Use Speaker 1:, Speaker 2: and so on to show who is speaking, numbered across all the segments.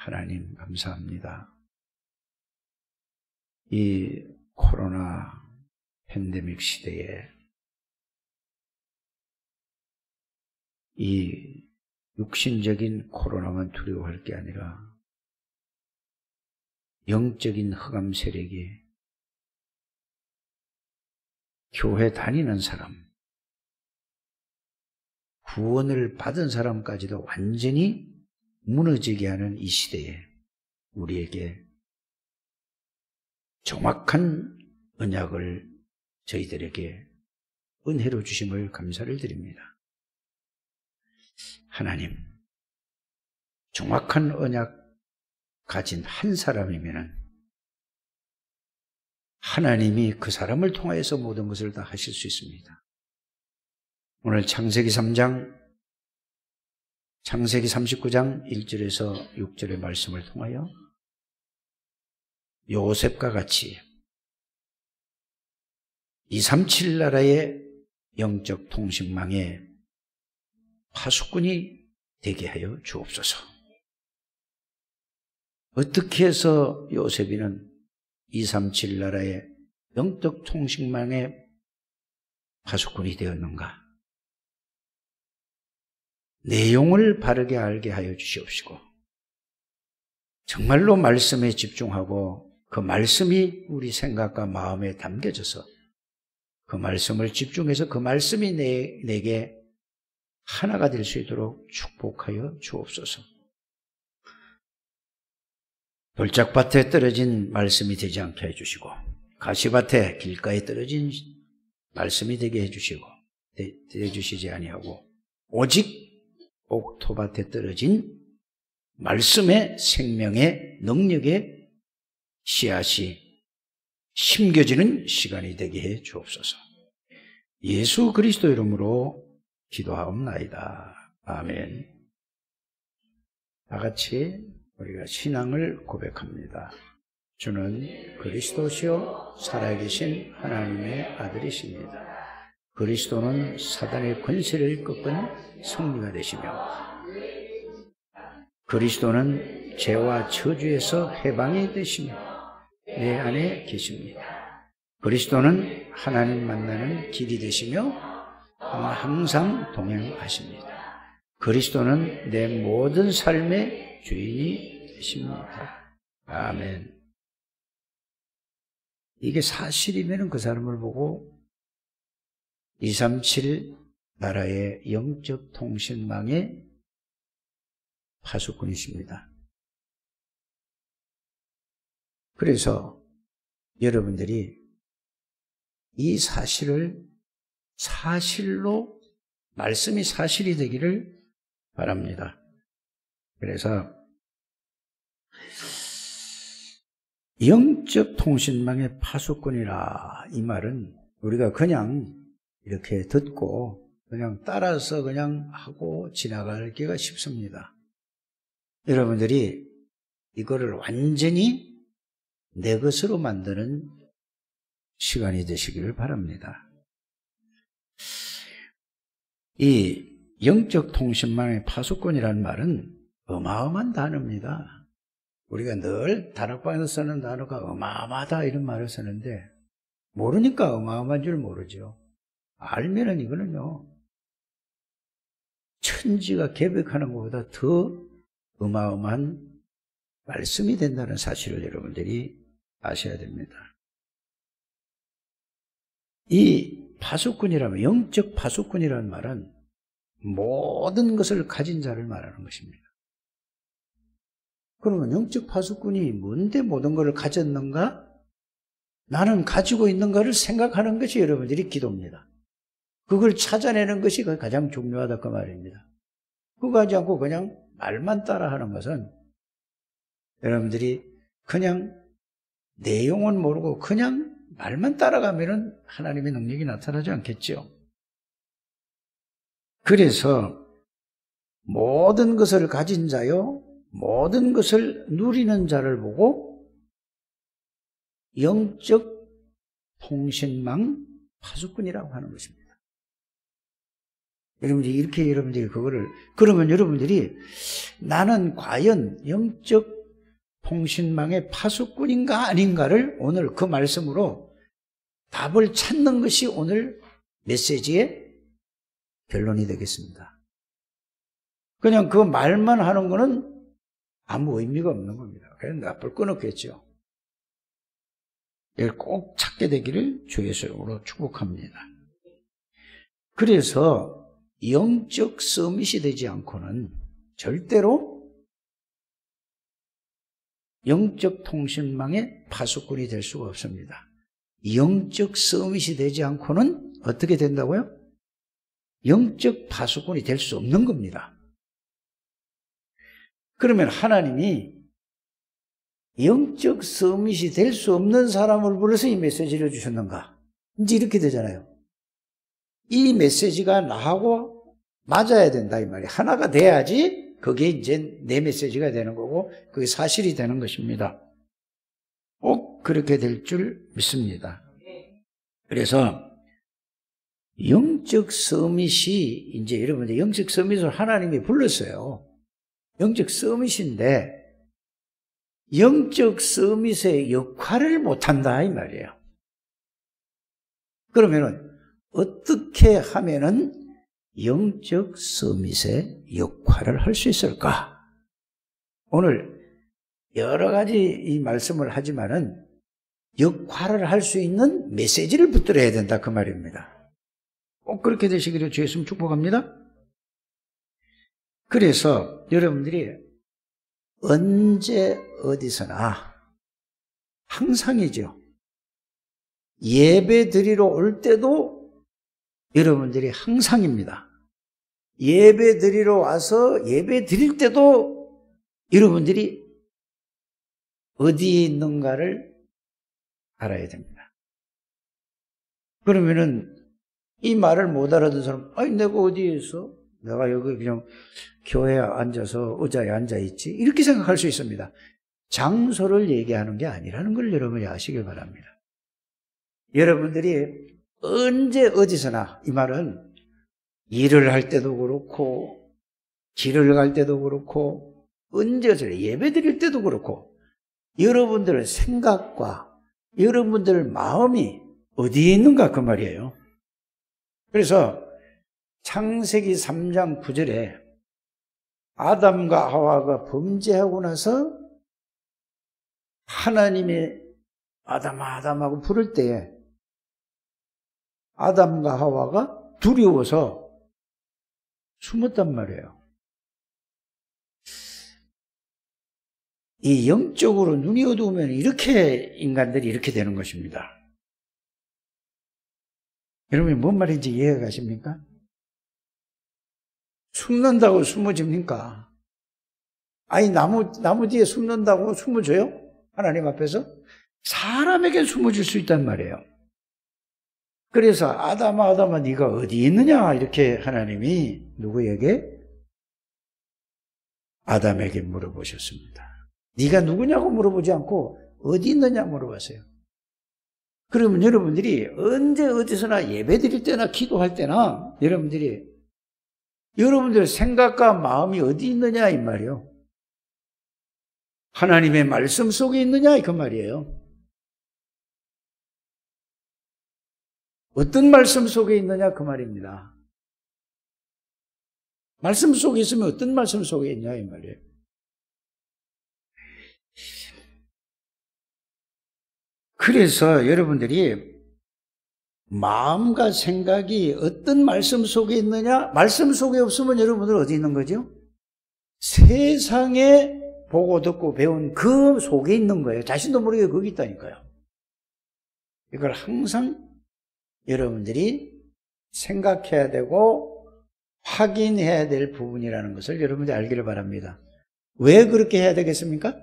Speaker 1: 하나님 감사합니다. 이 코로나 팬데믹 시대에 이 육신적인 코로나만 두려워할 게 아니라 영적인 흑암 세력이 교회 다니는 사람, 구원을 받은 사람까지도 완전히 무너지게 하는 이 시대에 우리에게 정확한 언약을 저희들에게 은혜로 주심을 감사를 드립니다. 하나님, 정확한 언약 가진 한 사람이면 하나님이 그 사람을 통하여서 모든 것을 다 하실 수 있습니다. 오늘 창세기 3장, 창세기 39장 1절에서 6절의 말씀을 통하여 요셉과 같이 237 나라의 영적 통신망에 파수꾼이 되게 하여 주옵소서. 어떻게 해서 요셉이는 237 나라의 영적 통신망의 파수꾼이 되었는가? 내용을 바르게 알게 하여 주시옵시고 정말로 말씀에 집중하고 그 말씀이 우리 생각과 마음에 담겨져서 그 말씀을 집중해서 그 말씀이 내게 하나가 될 수 있도록 축복하여 주옵소서. 돌짝밭에 떨어진 말씀이 되지 않게 해주시고 가시밭에 길가에 떨어진 말씀이 되게 해주시고 되주시지 아니하고 오직 옥토밭에 떨어진 말씀의 생명의 능력의 씨앗이 심겨지는 시간이 되게 해 주옵소서. 예수 그리스도 이름으로 기도하옵나이다. 아멘. 다 같이 우리가 신앙을 고백합니다. 주는 그리스도시요 살아계신 하나님의 아들이십니다. 그리스도는 사단의 권세를 꺾은 승리가 되시며 그리스도는 죄와 저주에서 해방이 되시며 내 안에 계십니다. 그리스도는 하나님 만나는 길이 되시며 아마 항상 동행하십니다. 그리스도는 내 모든 삶의 주인이 되십니다. 아멘. 이게 사실이면 그 사람을 보고 237 나라의 영적 통신망의 파수꾼이십니다. 그래서 여러분들이 이 사실을 사실로 말씀이 사실이 되기를 바랍니다. 그래서 영적 통신망의 파수꾼이라 이 말은 우리가 그냥 이렇게 듣고 그냥 따라서 그냥 하고 지나가기가 쉽습니다. 여러분들이 이거를 완전히 내 것으로 만드는 시간이 되시기를 바랍니다. 이 영적 통신망의 파수꾼이라는 말은 어마어마한 단어입니다. 우리가 늘 다락방에서 쓰는 단어가 어마어마하다 이런 말을 쓰는데 모르니까 어마어마한 줄 모르죠. 알면은 이거는요 천지가 개벽하는 것보다 더 어마어마한 말씀이 된다는 사실을 여러분들이 아셔야 됩니다. 이 파수꾼이라면 영적 파수꾼이라는 말은 모든 것을 가진 자를 말하는 것입니다. 그러면 영적 파수꾼이 뭔데 모든 것을 가졌는가? 나는 가지고 있는가를 생각하는 것이 여러분들이 기도입니다. 그걸 찾아내는 것이 가장 중요하다 그 말입니다. 그거 하지 않고 그냥 말만 따라하는 것은 여러분들이 그냥 내용은 모르고 그냥 말만 따라가면은 하나님의 능력이 나타나지 않겠죠. 그래서 모든 것을 가진 자요, 모든 것을 누리는 자를 보고 영적 통신망 파수꾼이라고 하는 것입니다. 여러분들이 이렇게 여러분들이 그러면 여러분들이 나는 과연 영적 통신망의 파수꾼인가 아닌가를 오늘 그 말씀으로 답을 찾는 것이 오늘 메시지의 결론이 되겠습니다. 그냥 그 말만 하는 거는 아무 의미가 없는 겁니다. 그래서 납을 끊었겠죠. 이걸 꼭 찾게 되기를 주 예수로 축복합니다. 그래서 영적 서밋이 되지 않고는 절대로 영적 통신망의 파수꾼이 될 수가 없습니다. 영적 서밋이 되지 않고는 어떻게 된다고요? 영적 파수꾼이 될 수 없는 겁니다. 그러면 하나님이 영적 서밋이 될 수 없는 사람을 불러서 이 메시지를 주셨는가? 이제 이렇게 되잖아요. 이 메시지가 나하고 맞아야 된다 이 말이에요. 하나가 돼야지 그게 이제 내 메시지가 되는 거고 그게 사실이 되는 것입니다. 꼭 그렇게 될 줄 믿습니다. 그래서 영적 서밋이 이제 여러분들 영적 서밋을 하나님이 불렀어요. 영적 서밋인데 영적 서밋의 역할을 못한다 이 말이에요. 그러면은 어떻게 하면은 영적 서밋의 역할을 할 수 있을까? 오늘 여러 가지 이 말씀을 하지만은 역할을 할 수 있는 메시지를 붙들어야 된다 그 말입니다. 꼭 그렇게 되시기를 주 예수님 축복합니다. 그래서 여러분들이 언제 어디서나 항상이죠. 예배 드리러 올 때도 여러분들이 항상입니다. 예배 드리러 와서 예배 드릴 때도 여러분들이 어디에 있는가를 알아야 됩니다. 그러면은 이 말을 못 알아듣는 사람, 아니 내가 어디에 있어? 내가 여기 그냥 교회에 앉아서 의자에 앉아있지? 이렇게 생각할 수 있습니다. 장소를 얘기하는 게 아니라는 걸 여러분이 아시길 바랍니다. 여러분들이 언제 어디서나 이 말은 일을 할 때도 그렇고 길을 갈 때도 그렇고 언제 어디서나 예배 드릴 때도 그렇고 여러분들의 생각과 여러분들 마음이 어디에 있는가 그 말이에요. 그래서 창세기 3장 9절에 아담과 하와가 범죄하고 나서 하나님의 아담하고 부를 때에 아담과 하와가 두려워서 숨었단 말이에요. 이 영적으로 눈이 어두우면 이렇게 인간들이 이렇게 되는 것입니다. 여러분이 뭔 말인지 이해가 가십니까? 숨는다고 숨어집니까? 아니 나무 뒤에 숨는다고 숨어져요? 하나님 앞에서? 사람에게 숨어질 수 있단 말이에요. 그래서 아담아 네가 어디 있느냐 이렇게 하나님이 누구에게? 아담에게 물어보셨습니다. 네가 누구냐고 물어보지 않고 어디 있느냐 물어봤어요. 그러면 여러분들이 언제 어디서나 예배 드릴 때나 기도할 때나 여러분들 생각과 마음이 어디 있느냐 이 말이에요. 하나님의 말씀 속에 있느냐 그 말이에요. 어떤 말씀 속에 있느냐 그 말입니다. 말씀 속에 있으면 어떤 말씀 속에 있냐 이 말이에요. 그래서 여러분들이 마음과 생각이 어떤 말씀 속에 있느냐? 말씀 속에 없으면 여러분들 어디 있는 거죠? 세상에 보고 듣고 배운 그 속에 있는 거예요. 자신도 모르게 거기 있다니까요. 이걸 항상 여러분들이 생각해야 되고 확인해야 될 부분이라는 것을 여러분들이 알기를 바랍니다. 왜 그렇게 해야 되겠습니까?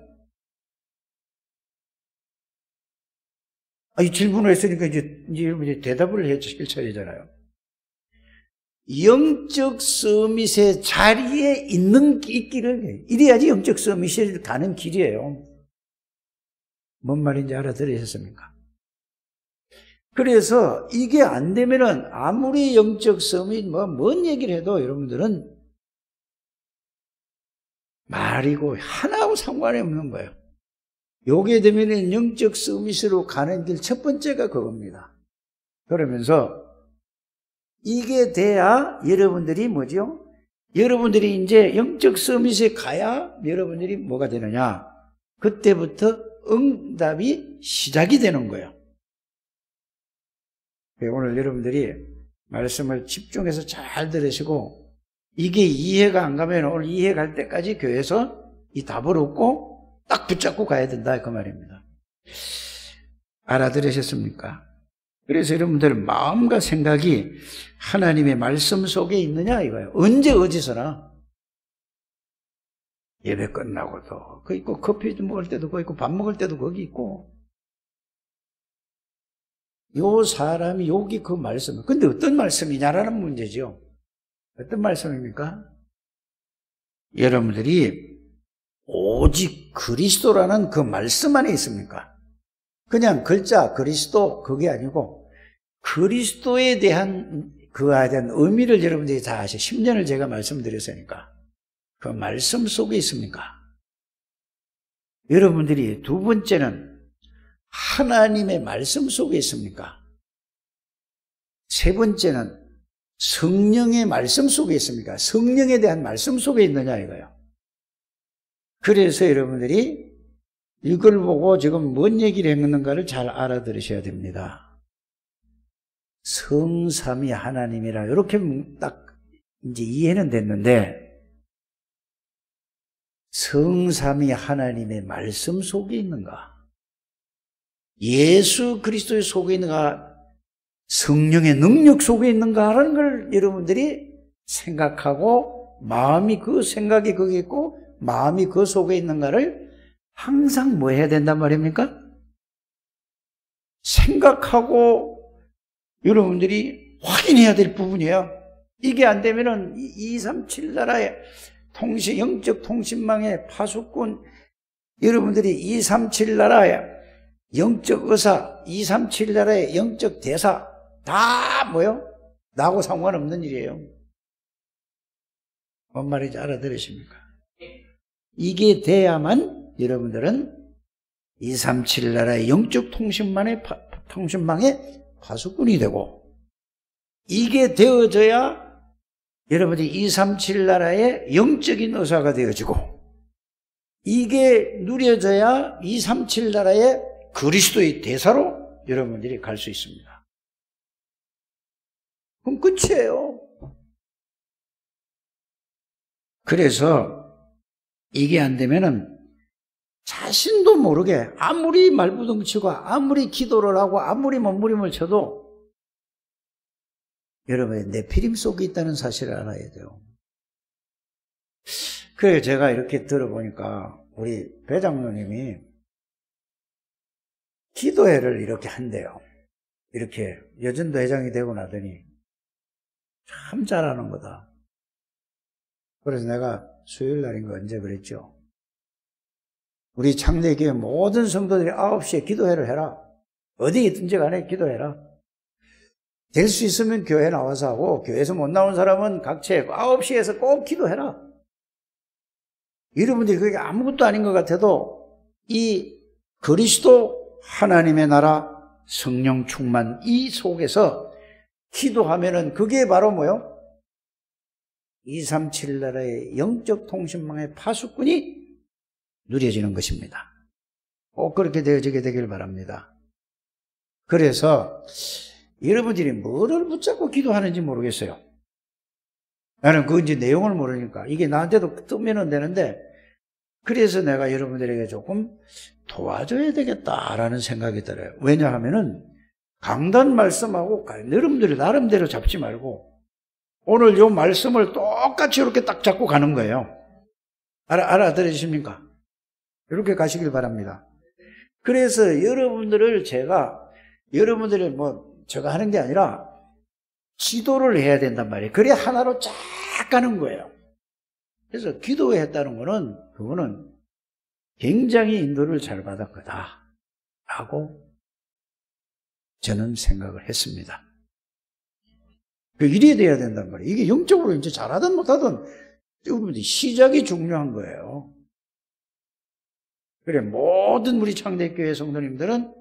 Speaker 1: 이 질문을 했으니까 이제 여러분이 대답을 해 주실 차례잖아요. 영적 서밋의 자리에 있기를, 이래야지 영적 서밋이 가는 길이에요. 뭔 말인지 알아들으셨습니까? 그래서 이게 안 되면은 아무리 영적 서밋 뭔 얘기를 해도 여러분들은 말이고 하나하고 상관이 없는 거예요. 요게 되면은 영적 서밋으로 가는 길 첫 번째가 그겁니다. 그러면서 이게 돼야 여러분들이 뭐죠? 여러분들이 이제 영적 서밋에 가야 여러분들이 뭐가 되느냐? 그때부터 응답이 시작이 되는 거예요. 오늘 여러분들이 말씀을 집중해서 잘 들으시고 이게 이해가 안 가면 오늘 이해 갈 때까지 교회에서 이 답을 얻고 딱 붙잡고 가야 된다 그 말입니다. 알아들으셨습니까? 그래서 여러분들 마음과 생각이 하나님의 말씀 속에 있느냐 이거예요. 언제 어디서나 예배 끝나고도 그 있고 커피 먹을 때도 그 있고 밥 먹을 때도 거기 있고 요 사람이 여기 그 말씀 근데 어떤 말씀이냐라는 문제죠. 어떤 말씀입니까? 여러분들이 오직 그리스도라는 그 말씀 안에 있습니까? 그냥 글자 그리스도 그게 아니고 그리스도에 대한 그에 대한 의미를 여러분들이 다 아셔. 10년을 제가 말씀드렸으니까 그 말씀 속에 있습니까? 여러분들이 두 번째는 하나님의 말씀 속에 있습니까? 세 번째는 성령의 말씀 속에 있습니까? 성령에 대한 말씀 속에 있느냐 이거예요. 그래서 여러분들이 이걸 보고 지금 뭔 얘기를 했는가를 잘 알아들으셔야 됩니다. 성삼위 하나님이라 이렇게 딱 이제 이해는 됐는데 성삼위 하나님의 말씀 속에 있는가? 예수 그리스도의 속에 있는가? 성령의 능력 속에 있는가라는 걸 여러분들이 생각하고 마음이 그 생각이 거기 있고 마음이 그 속에 있는가를 항상 뭐 해야 된단 말입니까? 생각하고 여러분들이 확인해야 될 부분이에요. 이게 안 되면은 237 나라의 영적 통신망의 파수꾼 여러분들이 237 나라의 영적 의사, 237 나라의 영적 대사 다 뭐요? 나하고 상관없는 일이에요. 뭔 말인지 알아들으십니까? 이게 돼야만 여러분들은 237 나라의 영적 통신망의 파수꾼이 되고 이게 되어져야 여러분들이 237 나라의 영적인 의사가 되어지고 이게 누려져야 237 나라의 그리스도의 대사로 여러분들이 갈 수 있습니다. 그럼 끝이에요. 그래서 이게 안 되면은 자신도 모르게 아무리 말부둥치고 아무리 기도를 하고 아무리 몸부림을 쳐도 여러분의 네피림 속에 있다는 사실을 알아야 돼요. 그래서 제가 이렇게 들어보니까 우리 배장로님이 기도회를 이렇게 한대요. 이렇게 여전도 회장이 되고 나더니 참 잘하는 거다. 그래서 내가 수요일 날인가 언제 그랬죠? 우리 창대교회 모든 성도들이 9시에 기도회를 해라. 어디 있든지 간에 기도해라. 될 수 있으면 교회 나와서 하고 교회에서 못 나온 사람은 각체 9시에서 꼭 기도해라. 여러분들이 그게 아무것도 아닌 것 같아도 이 그리스도 하나님의 나라 성령 충만 이 속에서 기도하면은 그게 바로 뭐요? 237 나라의 영적 통신망의 파수꾼이 누려지는 것입니다. 꼭 그렇게 되어지게 되길 바랍니다. 그래서 여러분들이 뭐를 붙잡고 기도하는지 모르겠어요. 나는 그 이제 내용을 모르니까 이게 나한테도 뜨면은 되는데 그래서 내가 여러분들에게 조금 도와줘야 되겠다라는 생각이 들어요. 왜냐하면은 강단 말씀하고 여러분들이 나름대로 잡지 말고 오늘 요 말씀을 똑같이 이렇게 딱 잡고 가는 거예요. 알아들으십니까? 이렇게 가시길 바랍니다. 그래서 여러분들을 여러분들이 제가 하는 게 아니라 기도를 해야 된단 말이에요. 그래야 하나로 쫙 가는 거예요. 그래서 기도했다는 거는 그거는 굉장히 인도를 잘 받았거다 라고 저는 생각을 했습니다. 이래야 돼야 된단 말이에요. 이게 영적으로 이제 잘하든 못하든 여러분들이 시작이 중요한 거예요. 그래, 모든 우리 창대교회 성도님들은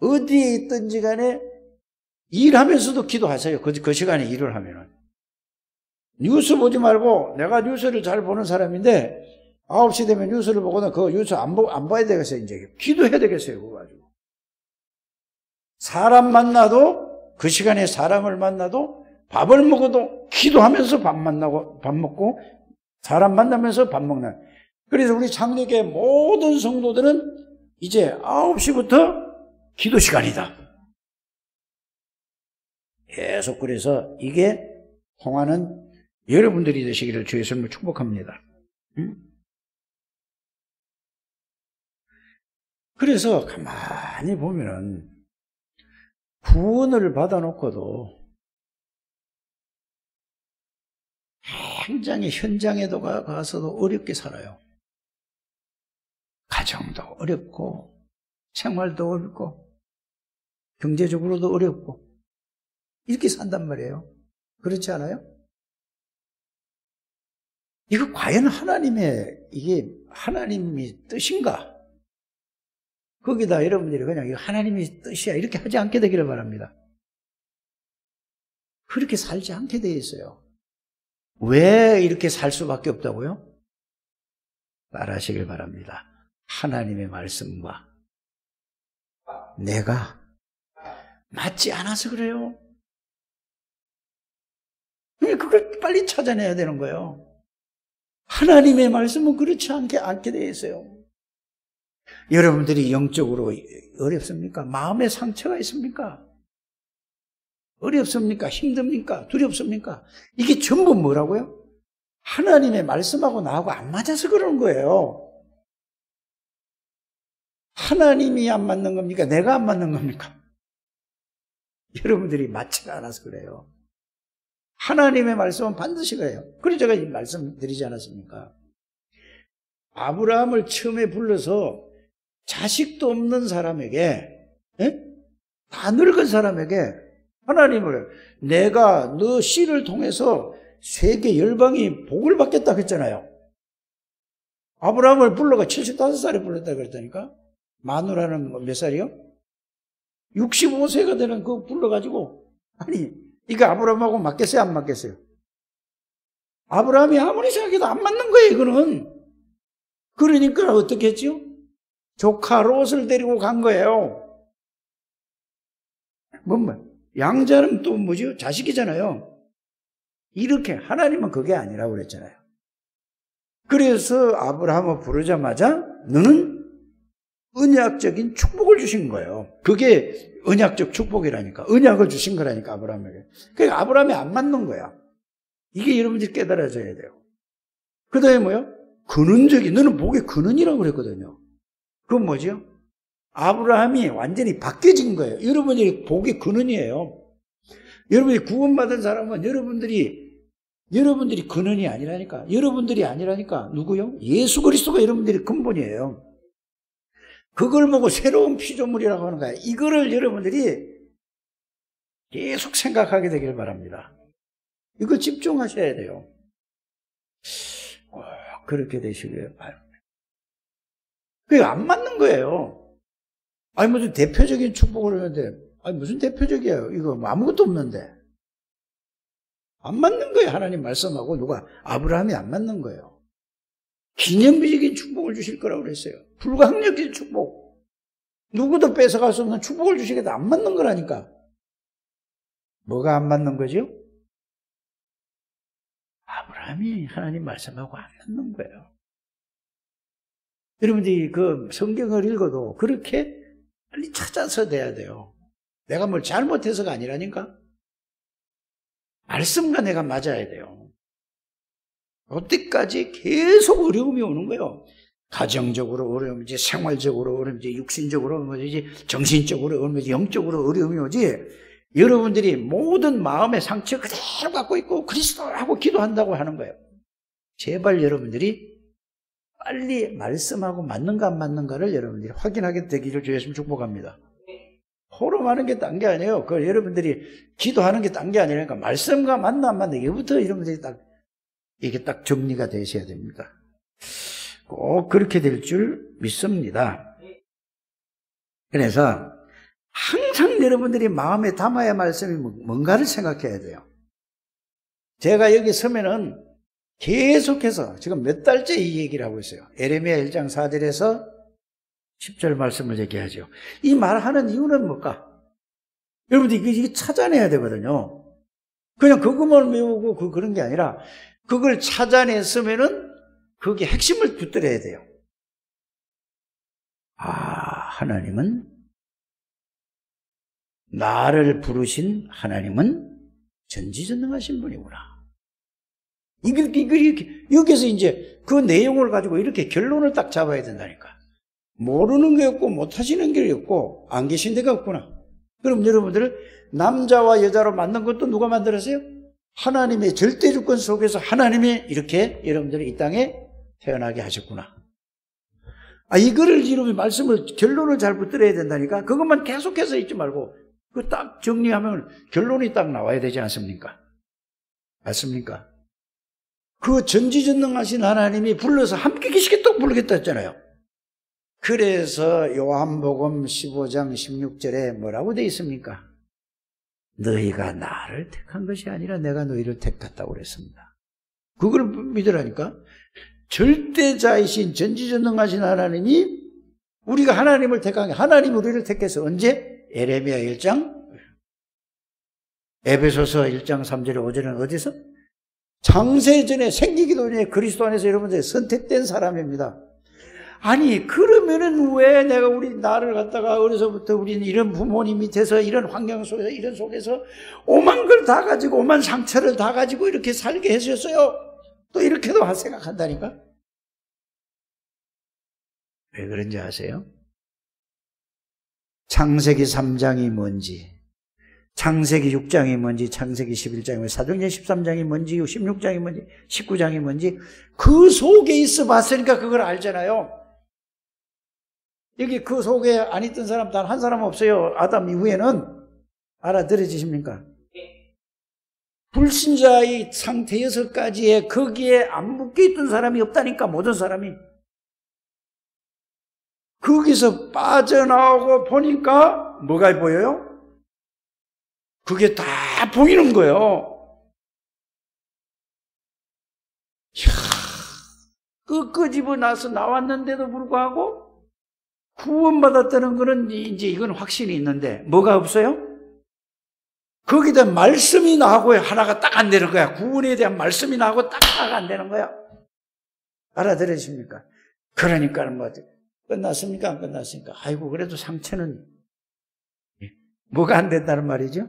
Speaker 1: 어디에 있든지 간에 일하면서도 기도하세요. 그 시간에 일을 하면은. 뉴스 보지 말고, 내가 뉴스를 잘 보는 사람인데 9시 되면 뉴스를 보거나 그 뉴스 안 봐야 되겠어요. 이제 기도해야 되겠어요. 그거 가지고. 사람 만나도, 그 시간에 사람을 만나도, 밥을 먹어도 기도하면서 밥 먹고, 사람 만나면서 밥 먹는. 그래서 우리 창대교회 모든 성도들은 이제 9시부터 기도 시간이다. 계속 그래서 이게 통하는 여러분들이 되시기를 주의 이름으로 축복합니다. 그래서 가만히 보면은 구원을 받아놓고도 굉장히 현장에도 가서도 어렵게 살아요. 가정도 어렵고 생활도 어렵고 경제적으로도 어렵고 이렇게 산단 말이에요. 그렇지 않아요? 이거 과연 이게 하나님이 뜻인가? 거기다 여러분들이 그냥 이거 하나님이 뜻이야 이렇게 하지 않게 되기를 바랍니다. 그렇게 살지 않게 되어 있어요. 왜 이렇게 살 수밖에 없다고요? 따라하시길 바랍니다. 하나님의 말씀과 내가 맞지 않아서 그래요. 그걸 빨리 찾아내야 되는 거예요. 하나님의 말씀은 그렇지 않게 되어 있어요. 여러분들이 영적으로 어렵습니까? 마음에 상처가 있습니까? 어렵습니까? 힘듭니까? 두렵습니까? 이게 전부 뭐라고요? 하나님의 말씀하고 나하고 안 맞아서 그러는 거예요. 하나님이 안 맞는 겁니까? 내가 안 맞는 겁니까? 여러분들이 맞지가 않아서 그래요. 하나님의 말씀은 반드시 그래요. 그래서 제가 이 말씀 드리지 않았습니까? 아브라함을 처음에 불러서 자식도 없는 사람에게, 다 늙은 사람에게 하나님을 내가 너 씨를 통해서 세계 열방이 복을 받겠다 했잖아요. 아브라함을 불러가 75살에 불렀다 그랬다니까. 마누라는 몇 살이요? 65세가 되는 그 불러가지고, 아니 이거 아브라함하고 맞겠어요? 안 맞겠어요? 아브라함이 아무리 생각해도 안 맞는 거예요. 이거는. 그러니까 어떻게 했죠? 조카 롯을 데리고 간 거예요. 양자는 또 뭐죠? 자식이잖아요. 이렇게 하나님은 그게 아니라고 그랬잖아요. 그래서 아브라함을 부르자마자 너는 언약적인 축복을 주신 거예요. 그게 언약적 축복이라니까. 언약을 주신 거라니까 아브라함에게. 그러니까 아브라함이 안 맞는 거야. 이게 여러분들이 깨달아져야 돼요. 그 다음에 뭐요? 근원적인, 너는 복의 근원이라고 그랬거든요. 그건 뭐죠? 아브라함이 완전히 바뀌어진 거예요. 여러분들이 복의 근원이에요. 여러분이 구원받은 사람은 여러분들이 근원이 아니라니까. 여러분들이 아니라니까. 누구요? 예수 그리스도가 여러분들이 근본이에요. 그걸 보고 새로운 피조물이라고 하는 거예요. 이거를 여러분들이 계속 생각하게 되길 바랍니다. 이거 집중하셔야 돼요. 꼭 그렇게 되시길 바랍니다. 그게 안 맞는 거예요. 아니 무슨 대표적인 축복을 하는데 아니 무슨 대표적이에요. 이거 뭐 아무것도 없는데. 안 맞는 거예요. 하나님 말씀하고 누가 아브라함이 안 맞는 거예요. 기념비적인 축복을 주실 거라고 그랬어요. 불가항력적인 축복. 누구도 뺏어갈 수 없는 축복을 주시겠다. 안 맞는 거라니까. 뭐가 안 맞는 거죠? 아브라함이 하나님 말씀하고 안 맞는 거예요. 여러분들이 그 성경을 읽어도 그렇게 빨리 찾아서 돼야 돼요. 내가 뭘 잘못해서가 아니라니까. 말씀과 내가 맞아야 돼요. 그때까지 계속 어려움이 오는 거예요. 가정적으로 어려움이지, 생활적으로 어려움이지, 육신적으로 어려움이지, 정신적으로 어려움이지, 영적으로 어려움이 오지. 여러분들이 모든 마음의 상처 그대로 갖고 있고 그리스도하고 기도한다고 하는 거예요. 제발 여러분들이 빨리 말씀하고 맞는가 안 맞는가를 여러분들이 확인하게 되기를 주였으면 축복합니다. 호름하는 게 딴 게 아니에요. 그 여러분들이 기도하는 게 딴 게 아니라니까 말씀과 맞나 안 맞나 이거부터 여러분들이 이게 딱 정리가 되셔야 됩니다. 꼭 그렇게 될 줄 믿습니다. 그래서 항상 여러분들이 마음에 담아야 할 말씀이 뭔가를 생각해야 돼요. 제가 여기 서면은 계속해서 지금 몇 달째 이 얘기를 하고 있어요. 에레미야 1장 4절에서 10절 말씀을 얘기하죠. 이 말하는 이유는 뭘까? 여러분들 이게 찾아내야 되거든요. 그냥 그것만 외우고 그런 게 아니라 그걸 찾아냈으면은 그게 핵심을 붙들어야 돼요. 하나님은 나를 부르신 하나님은 전지전능하신 분이구나. 이걸 이렇게 여기서 이제 그 내용을 가지고 이렇게 결론을 딱 잡아야 된다니까. 모르는 게 없고 못하시는 게 없고 안 계신 데가 없구나. 그럼 여러분들 남자와 여자로 만든 것도 누가 만들었어요? 하나님의 절대 주권 속에서 하나님이 이렇게 여러분들이 이 땅에 태어나게 하셨구나. 이거를 여러분 말씀을 결론을 잘 붙들어야 된다니까. 그것만 계속해서 있지 말고 그 딱 정리하면 결론이 딱 나와야 되지 않습니까? 맞습니까? 그 전지전능하신 하나님이 불러서 함께 계시겠다고 부르겠다 했잖아요. 그래서 요한복음 15장 16절에 뭐라고 되어 있습니까? 너희가 나를 택한 것이 아니라 내가 너희를 택했다고 그랬습니다. 그걸 믿으라니까. 절대자이신 전지전능하신 하나님이 우리가 하나님을 택한 게 하나님이 우리를 택해서 언제? 에레미야 1장 에베소서 1장 3절에 5절은 어디서? 창세전에 생기기도 전에 그리스도 안에서 여러분들 선택된 사람입니다. 아니 그러면은 왜 내가 나를 갖다가 어려서부터 우리는 이런 부모님 밑에서 이런 환경 속에서 이런 속에서 오만 걸 다 가지고 오만 상처를 다 가지고 이렇게 살게 해주셨어요. 또 이렇게도 생각한다니까. 왜 그런지 아세요? 창세기 3장이 뭔지, 창세기 6장이 뭔지, 창세기 11장이 뭔지, 사도행전 13장이 뭔지, 16장이 뭔지, 19장이 뭔지 그 속에 있어 봤으니까 그걸 알잖아요. 여기 그 속에 안 있던 사람 단 한 사람 없어요. 아담 이후에는. 알아들으십니까? 불신자의 상태에서까지의 거기에 안 묶여있던 사람이 없다니까. 모든 사람이. 거기서 빠져나오고 보니까 뭐가 보여요? 그게 다 보이는 거예요. 이야, 끄집어 나서 나왔는데도 불구하고 구원받았다는 거는 이제 이건 확신이 있는데 뭐가 없어요? 거기다 말씀이 나하고 하나가 딱 안 되는 거야. 구원에 대한 말씀이 나하고 딱 하나가 안 되는 거야. 알아들으십니까? 그러니까 뭐 끝났습니까? 안 끝났습니까? 아이고 그래도 상처는 뭐가 안 된다는 말이죠?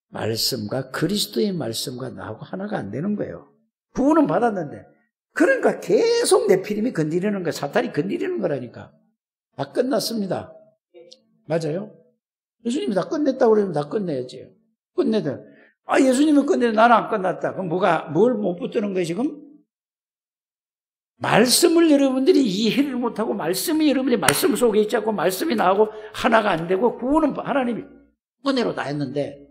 Speaker 1: 말씀과 그리스도의 말씀과 나하고 하나가 안 되는 거예요. 구원은 받았는데 그러니까 계속 네피림이 건드리는 거야. 사탄이 건드리는 거라니까. 다 끝났습니다. 맞아요? 예수님이 다 끝냈다고 그러면 다 끝내야지. 끝내다. 예수님이 끝내도 나는 안 끝났다. 그럼 뭘 못 붙드는 거예요, 지금? 말씀을 여러분들이 이해를 못하고 말씀이 여러분들이 말씀 속에 있지 않고 말씀이 나오고 하나가 안 되고 구원은 하나님이 은혜로 다 했는데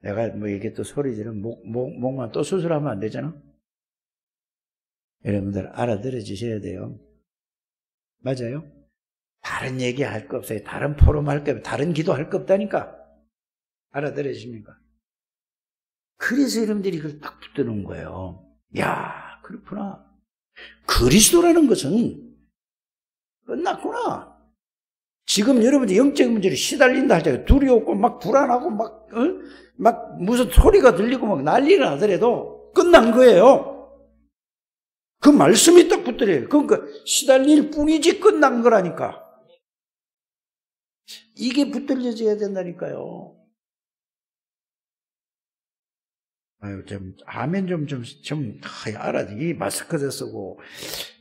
Speaker 1: 내가 뭐 이게 또 소리 지르면 목만 또 수술하면 안 되잖아. 여러분들 알아들어 주셔야 돼요. 맞아요? 다른 얘기 할 거 없어요. 다른 포럼 할 거 없어요. 다른 기도 할 거 없다니까. 알아들어 주십니까? 그래서 여러분들이 이걸 딱 붙드는 거예요. 야, 그렇구나. 그리스도라는 것은 끝났구나. 지금 여러분들이 영적 문제로 시달린다 하잖아요. 두려웠고 막 불안하고 막 무슨 소리가 들리고 막 난리가 나더라도 끝난 거예요. 그 말씀이 딱 붙들어요. 그러니까 시달릴 뿐이지 끝난 거라니까. 이게 붙들려져야 된다니까요. 아멘 알아. 이 마스크도 쓰고,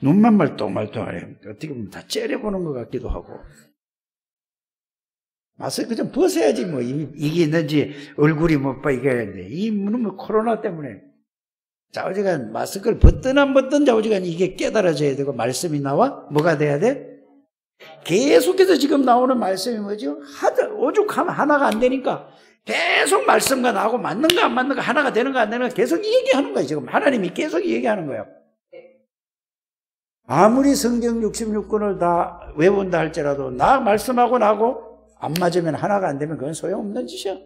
Speaker 1: 눈만 말똥말똥하네. 어떻게 보면 다 째려보는 것 같기도 하고. 마스크 좀 벗어야지, 뭐, 이게 있는지, 얼굴이 못 봐, 이게 하는데. 이 뭐, 코로나 때문에. 좌우지간 마스크를 벗든 안 벗든 좌우지간 이게 깨달아져야 되고, 말씀이 나와? 뭐가 돼야 돼? 계속해서 지금 나오는 말씀이 뭐죠? 오죽하면 하나가 안 되니까. 계속 말씀과 나하고 맞는가 안 맞는가 하나가 되는가 안 되는가 계속 얘기하는 거예요. 지금 하나님이 계속 얘기하는 거예요. 아무리 성경 66권을 다 외운다 할지라도 나 말씀하고 나하고 안 맞으면 하나가 안 되면 그건 소용없는 짓이야.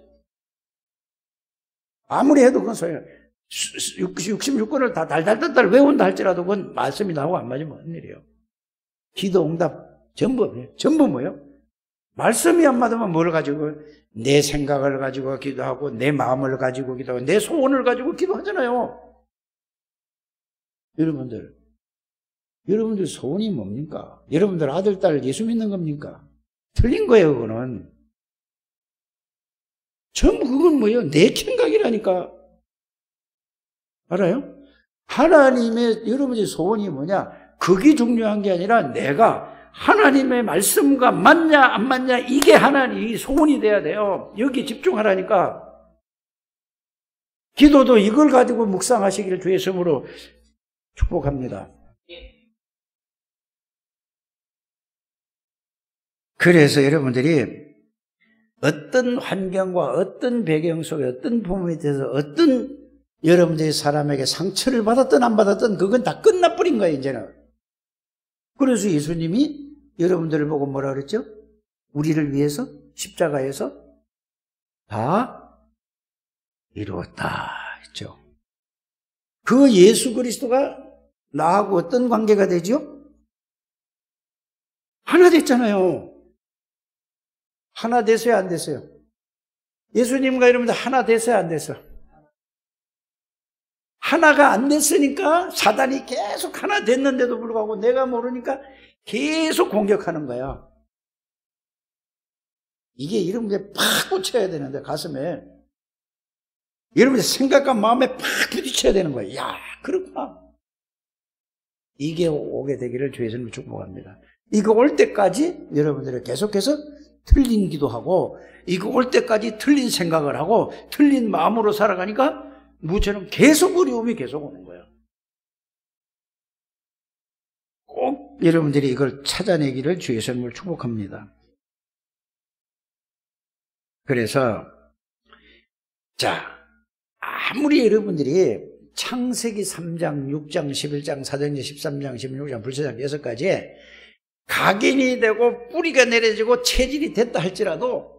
Speaker 1: 아무리 해도 그건 소용. 66권을 다 달달달달 외운다 할지라도 그건 말씀이 나하고 안 맞으면 무슨 일이에요. 기도 응답 전부 뭐예요? 말씀이 안 맞으면 뭘 가지고 내 생각을 가지고 기도하고 내 마음을 가지고 기도하고 내 소원을 가지고 기도하잖아요. 여러분들 소원이 뭡니까? 여러분들 아들, 딸 예수 믿는 겁니까? 틀린 거예요, 그거는. 전부 그건 뭐예요? 내 생각이라니까. 알아요? 하나님의 여러분의 소원이 뭐냐? 그게 중요한 게 아니라 내가 하나님의 말씀과 맞냐 안 맞냐 이게 하나님이 소원이 돼야 돼요. 여기 집중하라니까. 기도도 이걸 가지고 묵상하시기를 주의 이름으로 축복합니다. 그래서 여러분들이 어떤 환경과 어떤 배경 속에 어떤 부모에 대해서 어떤 여러분들이 사람에게 상처를 받았든 안 받았든 그건 다 끝나버린 거예요, 이제는. 그래서 예수님이 여러분들을 보고 뭐라 그랬죠? 우리를 위해서 십자가에서 다 이루었다 했죠. 그 예수 그리스도가 나하고 어떤 관계가 되죠? 하나 됐잖아요. 하나 됐어요, 안 됐어요? 예수님과 여러분들 하나 됐어요, 안 됐어요? 하나가 안 됐으니까 사단이 계속 하나 됐는데도 불구하고 내가 모르니까 계속 공격하는 거야. 이게 여러분들 팍 꽂혀야 되는데, 가슴에. 여러분들 생각과 마음에 팍 부딪혀야 되는 거야. 야, 그렇구나. 이게 오게 되기를 주의 이름으로 축복합니다. 이거 올 때까지 여러분들이 계속해서 틀린 기도하고, 이거 올 때까지 틀린 생각을 하고, 틀린 마음으로 살아가니까 무처럼 계속 어려움이 계속 오는 거예요. 꼭 여러분들이 이걸 찾아내기를 주의 이름으로 축복합니다. 그래서 자, 아무리 여러분들이 창세기 3장, 6장, 11장, 사도행전 13장, 16장, 불사장 6가지에 각인이 되고 뿌리가 내려지고 체질이 됐다 할지라도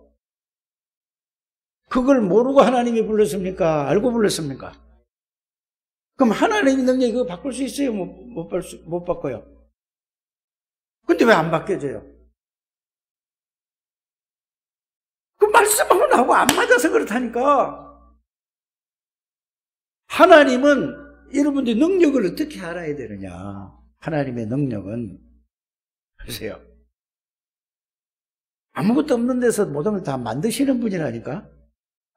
Speaker 1: 그걸 모르고 하나님이 불렀습니까? 알고 불렀습니까? 그럼 하나님의 능력이 그거 바꿀 수 있어요? 못 바꿔요? 근데 왜 안 바뀌어져요? 그 말씀하고 나하고 안 맞아서 그렇다니까. 하나님은 여러분들 능력을 어떻게 알아야 되느냐? 하나님의 능력은 보세요. 아무것도 없는 데서 모든 걸 다 만드시는 분이라니까.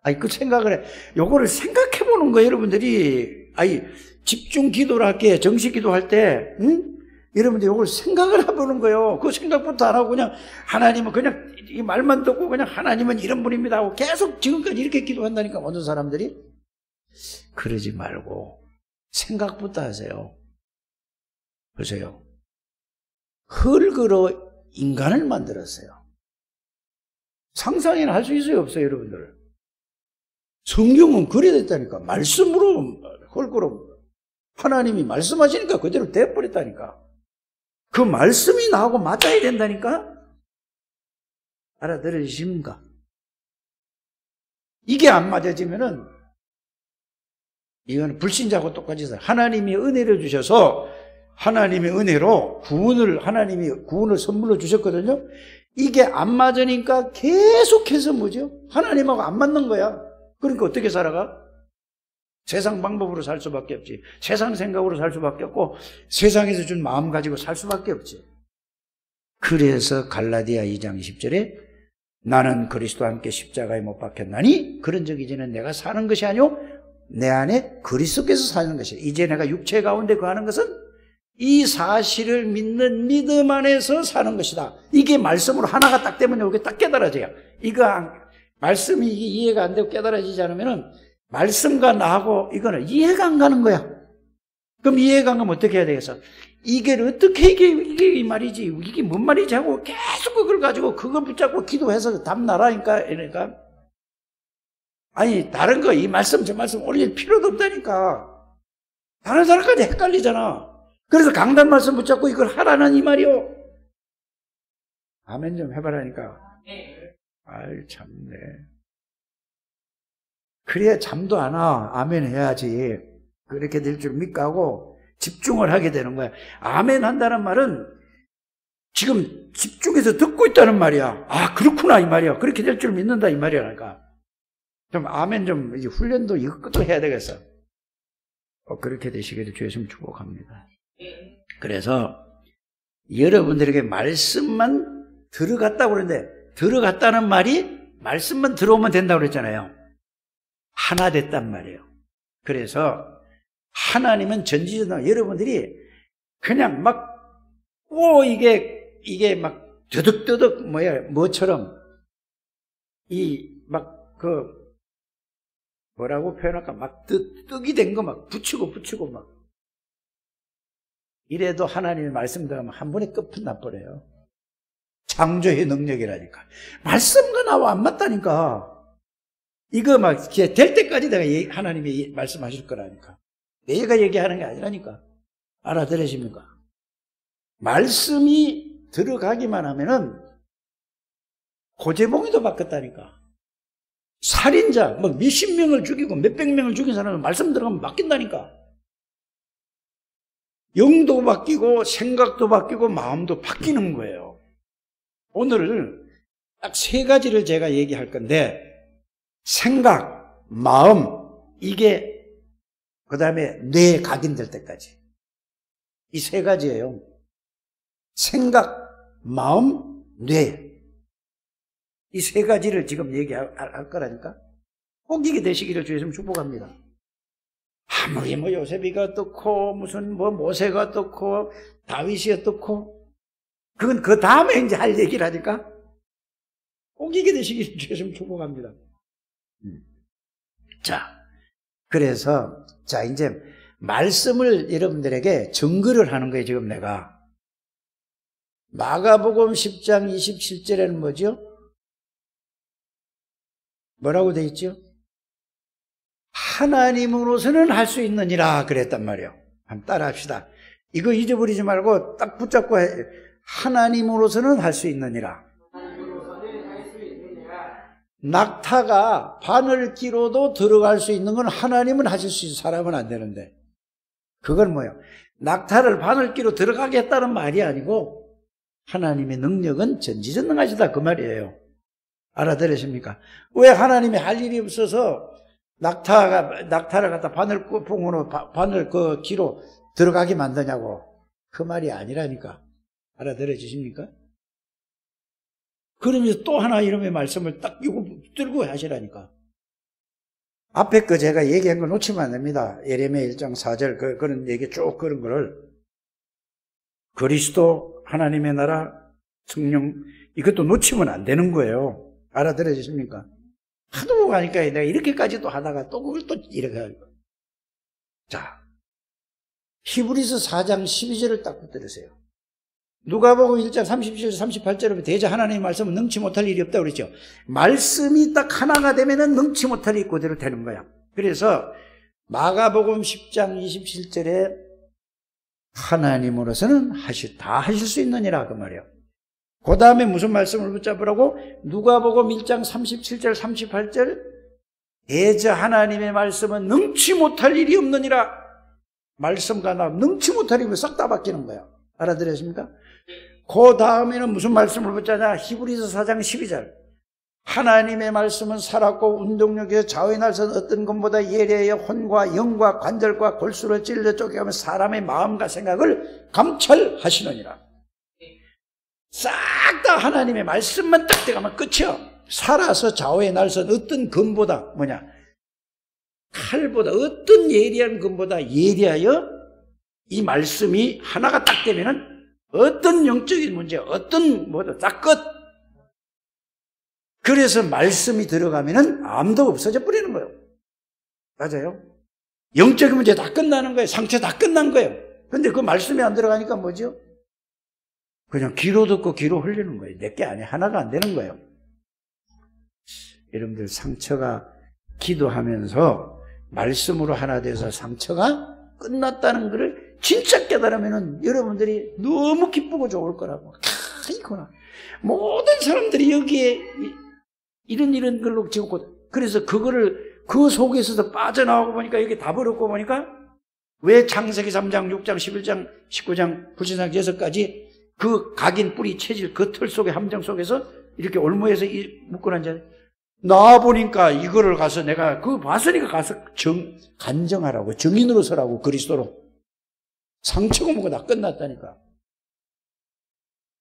Speaker 1: 아니, 그 생각을 해. 요거를 생각해 보는 거예요, 여러분들이. 아니, 집중 기도를 할게, 정식 기도할 때, 응? 여러분들 요걸 생각을 해보는 거예요. 그 생각부터 안 하고 그냥 하나님은 그냥 이 말만 듣고 그냥 하나님은 이런 분입니다 하고 계속 지금까지 이렇게 기도한다니까, 모든 사람들이. 그러지 말고 생각부터 하세요. 보세요. 흙으로 인간을 만들었어요. 상상이나 할 수 있어요, 없어요, 여러분들? 성경은 그래 됐다니까. 말씀으로, 흙으로. 하나님이 말씀하시니까 그대로 돼버렸다니까. 그 말씀이 나하고 맞아야 된다니까? 알아들으십니까? 이게 안 맞아지면은, 이건 불신자하고 똑같이 있어요. 하나님이 은혜를 주셔서, 하나님의 은혜로 하나님이 구원을 선물로 주셨거든요. 이게 안 맞으니까 계속해서 뭐죠? 하나님하고 안 맞는 거야. 그러니까 어떻게 살아가? 세상 방법으로 살 수밖에 없지. 세상 생각으로 살 수밖에 없고 세상에서 준 마음 가지고 살 수밖에 없지. 그래서 갈라디아 2장 10절에 나는 그리스도와 함께 십자가에 못 박혔나니 그런 적 이제는 내가 사는 것이 아니오 내 안에 그리스도께서 사는 것이야. 이제 내가 육체 가운데 거하는 것은 이 사실을 믿는 믿음 안에서 사는 것이다. 이게 말씀으로 하나가 딱 되면 이게 딱 깨달아져요. 이거 말씀이 이게 이해가 안 되고 깨달아지지 않으면은 말씀과 나하고 이거는 이해가 안 가는 거야. 그럼 이해가 안 가면 어떻게 해야 되겠어? 이게 어떻게 이게 이 말이지? 이게 뭔 말이지? 하고 계속 그걸 가지고 그거 붙잡고 기도해서 답 나라니까. 이러니까. 아니, 다른 거, 이 말씀, 저 말씀 올릴 필요도 없다니까. 다른 사람까지 헷갈리잖아. 그래서 강단 말씀 붙잡고 이걸 하라는 이 말이요. 아멘 좀 해봐라니까. 아이 참네. 그래야 잠도 안 와. 아멘 해야지. 그렇게 될 줄 믿고 하고 집중을 하게 되는 거야. 아멘 한다는 말은 지금 집중해서 듣고 있다는 말이야. 아 그렇구나 이 말이야. 그렇게 될 줄 믿는다 이 말이라니까. 좀 아멘 좀 이제 훈련도 이것도 해야 되겠어. 그렇게 되시기를 주의 이름 축복합니다. 그래서 여러분들에게 말씀만 들어갔다고 그러는데 들어갔다는 말이 말씀만 들어오면 된다고 그랬잖아요. 하나 됐단 말이에요. 그래서 하나님은 전지전능 여러분들이 그냥 막 이게 막 더덕더덕 뭐처럼 뭐라고 표현할까 막 떡이 된 거 막 붙이고 막 이래도 하나님의 말씀 들어가면 한 번에 끝은 나버려요. 창조의 능력이라니까. 말씀과 나와 안 맞다니까. 이거 막 될 때까지 내가 하나님이 말씀하실 거라니까. 내가 얘기하는 게 아니라니까. 알아들으십니까? 말씀이 들어가기만 하면은 고재봉이도 바뀌었다니까. 살인자 뭐 몇십 명을 죽이고 몇백 명을 죽인 사람은 말씀 들어가면 바뀐다니까. 영도 바뀌고 생각도 바뀌고 마음도 바뀌는 거예요. 오늘 딱 세 가지를 제가 얘기할 건데 생각, 마음, 이게 그 다음에 뇌에 각인될 때까지 이 세 가지예요. 생각, 마음, 뇌 이 세 가지를 지금 얘기할 거라니까. 꼭 이게 되시기를 주의좀 축복합니다. 아무리 뭐 요셉이가 어떻고 무슨 뭐 모세가 어떻고 다윗이 어떻고 그건 그 다음에 이제 할 얘기라니까. 꼭 이게 되시기를 주의좀 축복합니다. 자, 그래서 자 이제 말씀을 여러분들에게 증거를 하는 거예요. 지금 내가 마가복음 10장 27절에는 뭐죠? 뭐라고 돼 있죠? 하나님으로서는 할 수 있느니라 그랬단 말이에요. 한번 따라 합시다. 이거 잊어버리지 말고 딱 붙잡고 하나님으로서는 할 수 있느니라. 낙타가 바늘 끼로도 들어갈 수 있는 건 하나님은 하실 수 있는 사람은 안 되는데 그건 뭐예요? 낙타를 바늘 끼로 들어가게 했다는 말이 아니고 하나님의 능력은 전지전능하시다 그 말이에요. 알아들으십니까? 왜 하나님이 할 일이 없어서 낙타를 갖다 바늘봉으로 바늘 그 귀로 들어가게 만드냐고 그 말이 아니라니까. 알아들으십니까? 그러면서 또 하나 이름의 말씀을 딱 이거 들고 하시라니까. 앞에 거 제가 얘기한 거 놓치면 안 됩니다. 예레미야 1장 4절 그런 얘기 쭉 그런 거를 그리스도 하나님의 나라 성령 이것도 놓치면 안 되는 거예요. 알아들으십니까? 하도 가니까 내가 이렇게까지 또 하다가 또 그걸 또 이렇게 하고. 자, 히브리서 4장 12절을 딱 붙들으세요. 누가복음 1장 37절 38절에 대저 하나님의 말씀은 능치 못할 일이 없다고 그랬죠. 말씀이 딱 하나가 되면은 능치 못할 일이 그대로 되는 거야. 그래서 마가복음 10장 27절에 하나님으로서는 다 하실 수 있느니라 그 말이에요. 그 다음에 무슨 말씀을 붙잡으라고? 누가복음 1장 37절 38절 대저 하나님의 말씀은 능치 못할 일이 없느니라. 말씀과 나 능치 못할 일이 싹 다 바뀌는 거야. 알아들으십니까? 그 다음에는 무슨 말씀을 붙잡냐? 히브리서 4장 12절 하나님의 말씀은 살았고 운동력에서 좌우의 날선 어떤 것보다 예리하여 혼과 영과 관절과 골수를 찔러 쪼개가며 사람의 마음과 생각을 감찰하시느니라. 싹 다 하나님의 말씀만 딱 들어가면 끝이야. 살아서 좌우의 날선 어떤 검보다 칼보다 어떤 예리한 검보다 예리하여 이 말씀이 하나가 딱 되면은 어떤 영적인 문제 어떤 뭐다 딱 끝. 그래서 말씀이 들어가면은 암도 없어져 버리는 거예요. 맞아요? 영적인 문제 다 끝나는 거예요. 상처 다 끝난 거예요. 근데 그 말씀이 안 들어가니까 뭐죠? 그냥 귀로 듣고 귀로 흘리는 거예요. 내게 아니 하나가 안 되는 거예요. 여러분들 상처가 기도하면서 말씀으로 하나 돼서 상처가 끝났다는 것을 진짜 깨달으면은 여러분들이 너무 기쁘고 좋을 거라고. 이거나 모든 사람들이 여기에 이런 걸로 지었고, 그래서 그거를 그 속에서도 빠져나오고 보니까 여기 다 버렸고 보니까 왜 창세기 3장, 6장, 11장, 19장, 불신상 6가지 그 각인 뿌리 체질 그 틀 속에 함정 속에서 이렇게 올무에서 묶어놨잖아요. 나 보니까 이거를 가서 내가 그거 봤으니까 가서 간정하라고, 정인으로 서라고, 그리스도로. 상처가 뭐가 다 끝났다니까.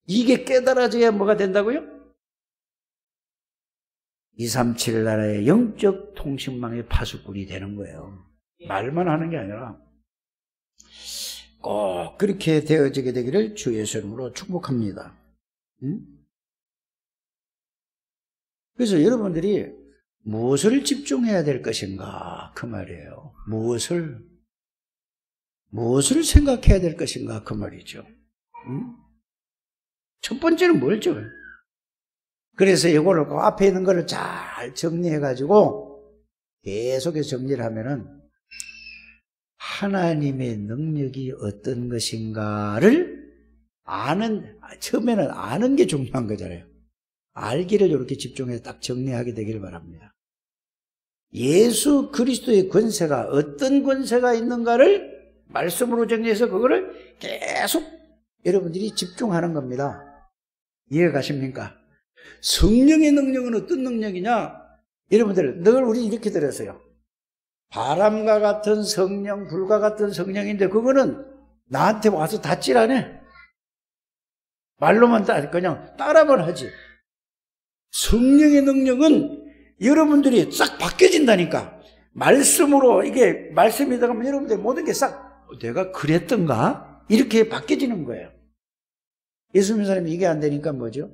Speaker 1: 이게 깨달아져야 뭐가 된다고요? 237 나라의 영적 통신망의 파수꾼이 되는 거예요. 말만 하는 게 아니라 꼭 그렇게 되어지게 되기를 주 예수 이름으로 축복합니다. 그래서 여러분들이 무엇을 집중해야 될 것인가 그 말이에요. 무엇을 생각해야 될 것인가 그 말이죠. 첫 번째는 뭘죠? 그래서 이거를 그 앞에 있는 거를 잘 정리해가지고 계속해서 정리를 하면은 하나님의 능력이 어떤 것인가를 처음에는 아는 게 중요한 거잖아요. 알기를 이렇게 집중해서 딱 정리하게 되기를 바랍니다. 예수 그리스도의 권세가 어떤 권세가 있는가를 말씀으로 정리해서 그거를 계속 여러분들이 집중하는 겁니다. 이해가 가십니까? 성령의 능력은 어떤 능력이냐? 여러분들 늘 우리 이렇게 들었어요. 바람과 같은 성령, 불과 같은 성령인데 그거는 나한테 와서 닿질 않아. 말로만 그냥 따라만 하지. 성령의 능력은 여러분들이 싹 바뀌어진다니까. 말씀으로 이게 말씀이 들어가면 여러분들 모든 게 싹 내가 그랬던가? 이렇게 바뀌어지는 거예요. 예수 믿는 사람이 이게 안 되니까 뭐죠?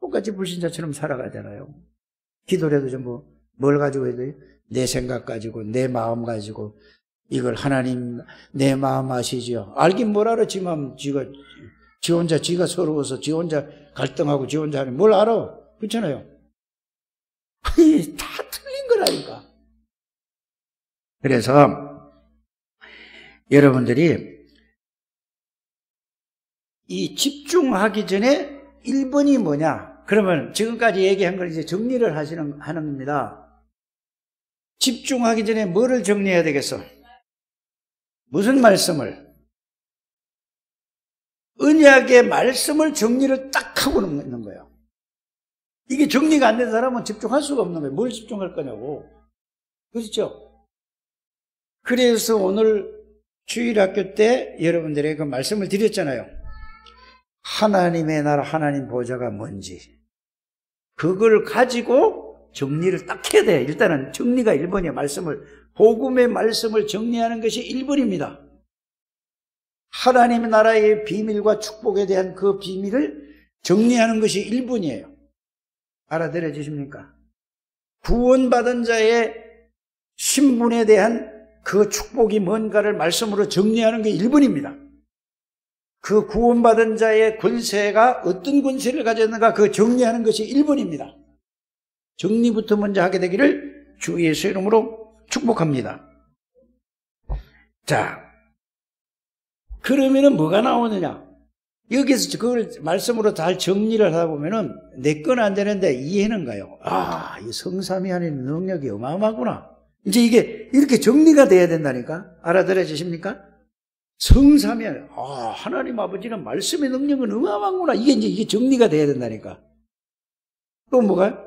Speaker 1: 똑같이 불신자처럼 살아가잖아요. 기도를 해도 전부 뭘 가지고 해야 돼요? 내 생각 가지고, 내 마음 가지고, 이걸 하나님 내 마음 아시죠? 알긴 뭘 알아? 지 마음, 지 혼자, 지가 서러워서, 지 혼자 갈등하고, 지 혼자 하는 뭘 알아? 그렇잖아요. 다 틀린 거라니까. 그래서 여러분들이 이 집중하기 전에 1번이 뭐냐? 그러면 지금까지 얘기한 걸 이제 정리를 하는 겁니다. 집중하기 전에 뭐를 정리해야 되겠어? 무슨 말씀을? 언약의 말씀을 정리를 딱 하고 있는 거예요. 이게 정리가 안 된 사람은 집중할 수가 없는 거예요. 뭘 집중할 거냐고. 그렇죠? 그래서 오늘 주일학교 때 여러분들에게 그 말씀을 드렸잖아요. 하나님의 나라, 하나님 보좌가 뭔지. 그걸 가지고 정리를 딱 해야 돼. 일단은 정리가 1번이에요. 복음의 말씀을 정리하는 것이 1번입니다. 하나님의 나라의 비밀과 축복에 대한 그 비밀을 정리하는 것이 1번이에요. 알아들어 주십니까? 구원받은 자의 신분에 대한 그 축복이 뭔가를 말씀으로 정리하는 게 1번입니다. 그 구원받은 자의 권세가 어떤 권세를 가졌는가 그 정리하는 것이 1번입니다. 정리부터 먼저 하게 되기를 주 예수 이름으로 축복합니다. 자, 그러면은 뭐가 나오느냐? 여기서 그걸 말씀으로 잘 정리를 하다 보면은 내 건 안 되는데 이해는 가요. 아, 이 성삼위 하나님의 능력이 어마어마하구나. 이제 이게 이렇게 정리가 돼야 된다니까. 알아들어지십니까? 성삼위 하나님 아버지는 말씀의 능력은 어마어마하구나. 이게 정리가 돼야 된다니까. 또 뭐가?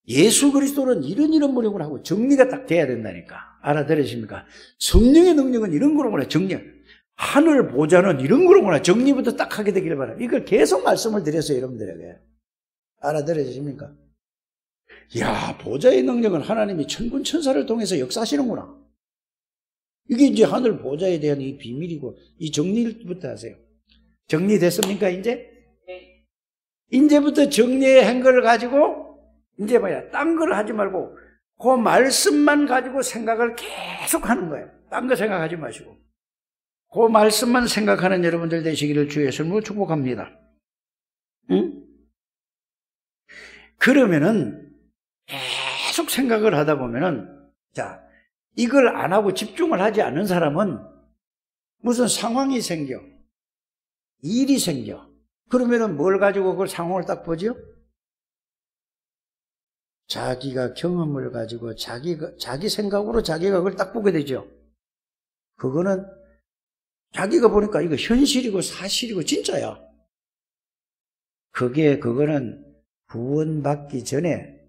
Speaker 1: 예수 그리스도는 이런 분이구나 하고 정리가 딱 돼야 된다니까. 알아들으십니까? 성령의 능력은 이런 거로구나. 정리. 하늘 보좌는 이런 거로구나. 정리부터 딱 하게 되기를 바랍니다. 이걸 계속 말씀을 드렸어요, 여러분들에게. 알아들으십니까? 야, 보좌의 능력은 하나님이 천군 천사를 통해서 역사하시는구나. 이게 이제 하늘 보좌에 대한 이 비밀이고, 이 정리부터 하세요. 정리됐습니까, 이제? 네. 이제부터 정리한 걸 가지고, 이제 뭐야, 딴 걸 하지 말고, 그 말씀만 가지고 생각을 계속 하는 거예요. 딴 거 생각하지 마시고. 그 말씀만 생각하는 여러분들 되시기를 주 예수님으로 축복합니다. 응? 그러면은 계속 생각을 하다 보면은 자, 이걸 안 하고 집중을 하지 않는 사람은 무슨 상황이 생겨. 일이 생겨. 그러면은 뭘 가지고 그걸 상황을 딱 보죠? 자기가 경험을 가지고 자기 생각으로 자기가 그걸 딱 보게 되죠. 그거는 자기가 보니까 이거 현실이고 사실이고 진짜야. 그거는 구원받기 전에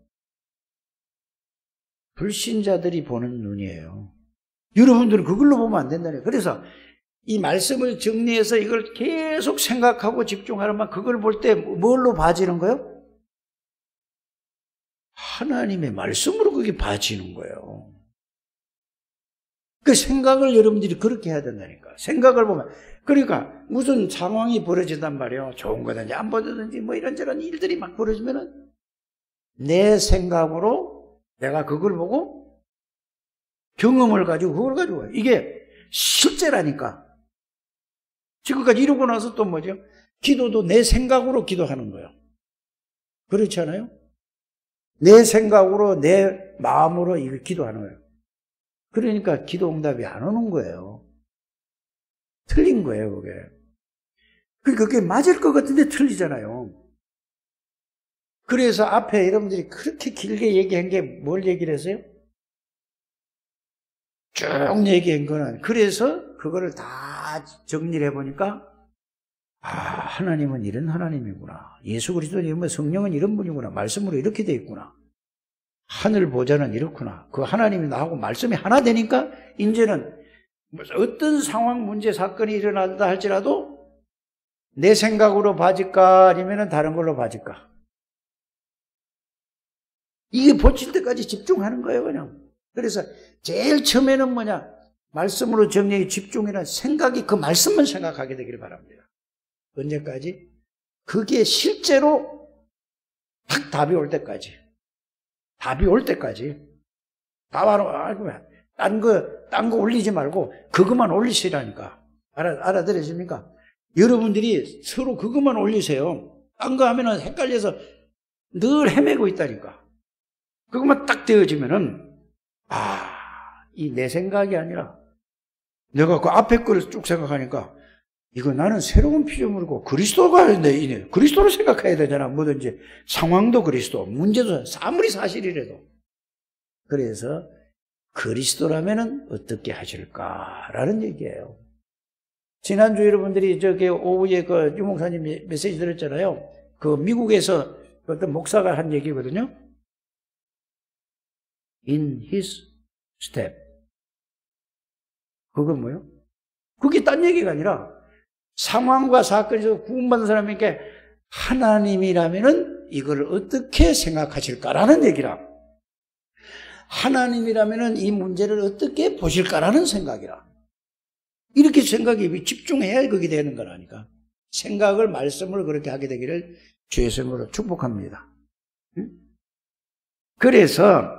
Speaker 1: 불신자들이 보는 눈이에요. 여러분들은 그걸로 보면 안 된다네요. 그래서 이 말씀을 정리해서 이걸 계속 생각하고 집중하면 그걸 볼 때 뭘로 봐지는 거예요? 하나님의 말씀으로 그게 봐지는 거예요. 그 생각을 여러분들이 그렇게 해야 된다니까. 생각을 보면. 그러니까 무슨 상황이 벌어진단 말이에요. 좋은 거든지 안 보든지 뭐 이런저런 일들이 막 벌어지면은 내 생각으로 내가 그걸 보고 경험을 가지고 그걸 가지고 이게 실제라니까. 지금까지 이러고 나서 또 뭐죠? 기도도 내 생각으로 기도하는 거예요. 그렇지 않아요? 내 생각으로 내 마음으로 이걸 기도하는 거예요. 그러니까 기도 응답이 안 오는 거예요. 틀린 거예요, 그게. 그게 맞을 것 같은데 틀리잖아요. 그래서 앞에 여러분들이 그렇게 길게 얘기한 게 뭘 얘기를 했어요? 쭉 얘기한 거는 그래서 그거를 다 정리를 해보니까 하나님은 이런 하나님이구나. 예수 그리스도는 성령은 이런 분이구나. 말씀으로 이렇게 돼 있구나. 하늘 보좌는 이렇구나. 그 하나님이 나하고 말씀이 하나 되니까 이제는 어떤 상황, 문제, 사건이 일어난다 할지라도 내 생각으로 봐질까 아니면 다른 걸로 봐질까. 이게 보칠 때까지 집중하는 거예요, 그냥. 그래서 제일 처음에는 뭐냐? 말씀으로 정리에 집중이나 생각이 그 말씀만 생각하게 되기를 바랍니다. 언제까지? 그게 실제로 딱 답이 올 때까지. 답이 올 때까지. 딴 거 올리지 말고 그것만 올리시라니까. 알아들으십니까? 여러분들이 서로 그것만 올리세요. 딴 거 하면은 헷갈려서 늘 헤매고 있다니까. 그것만 딱 되어지면은, 이 내 생각이 아니라 내가 그 앞에 거를 쭉 생각하니까 이거 나는 새로운 피조물이고 그리스도가 그리스도를 생각해야 되잖아. 뭐든지 상황도 그리스도, 문제도 아무리 사실이라도. 그래서 그리스도라면은 어떻게 하실까라는 얘기예요. 지난주 여러분들이 오후에 그 유목사님 메시지 들었잖아요. 그 미국에서 어떤 목사가 한 얘기거든요. In his step. 그건 뭐예요? 그게 딴 얘기가 아니라 상황과 사건에서 구원받은 사람에게 하나님이라면은 이걸 어떻게 생각하실까라는 얘기라. 하나님이라면은 이 문제를 어떻게 보실까라는 생각이라. 이렇게 생각이 집중해야 그게 되는 거라니까. 생각을, 말씀을 그렇게 하게 되기를 주의 이름으로 축복합니다. 그래서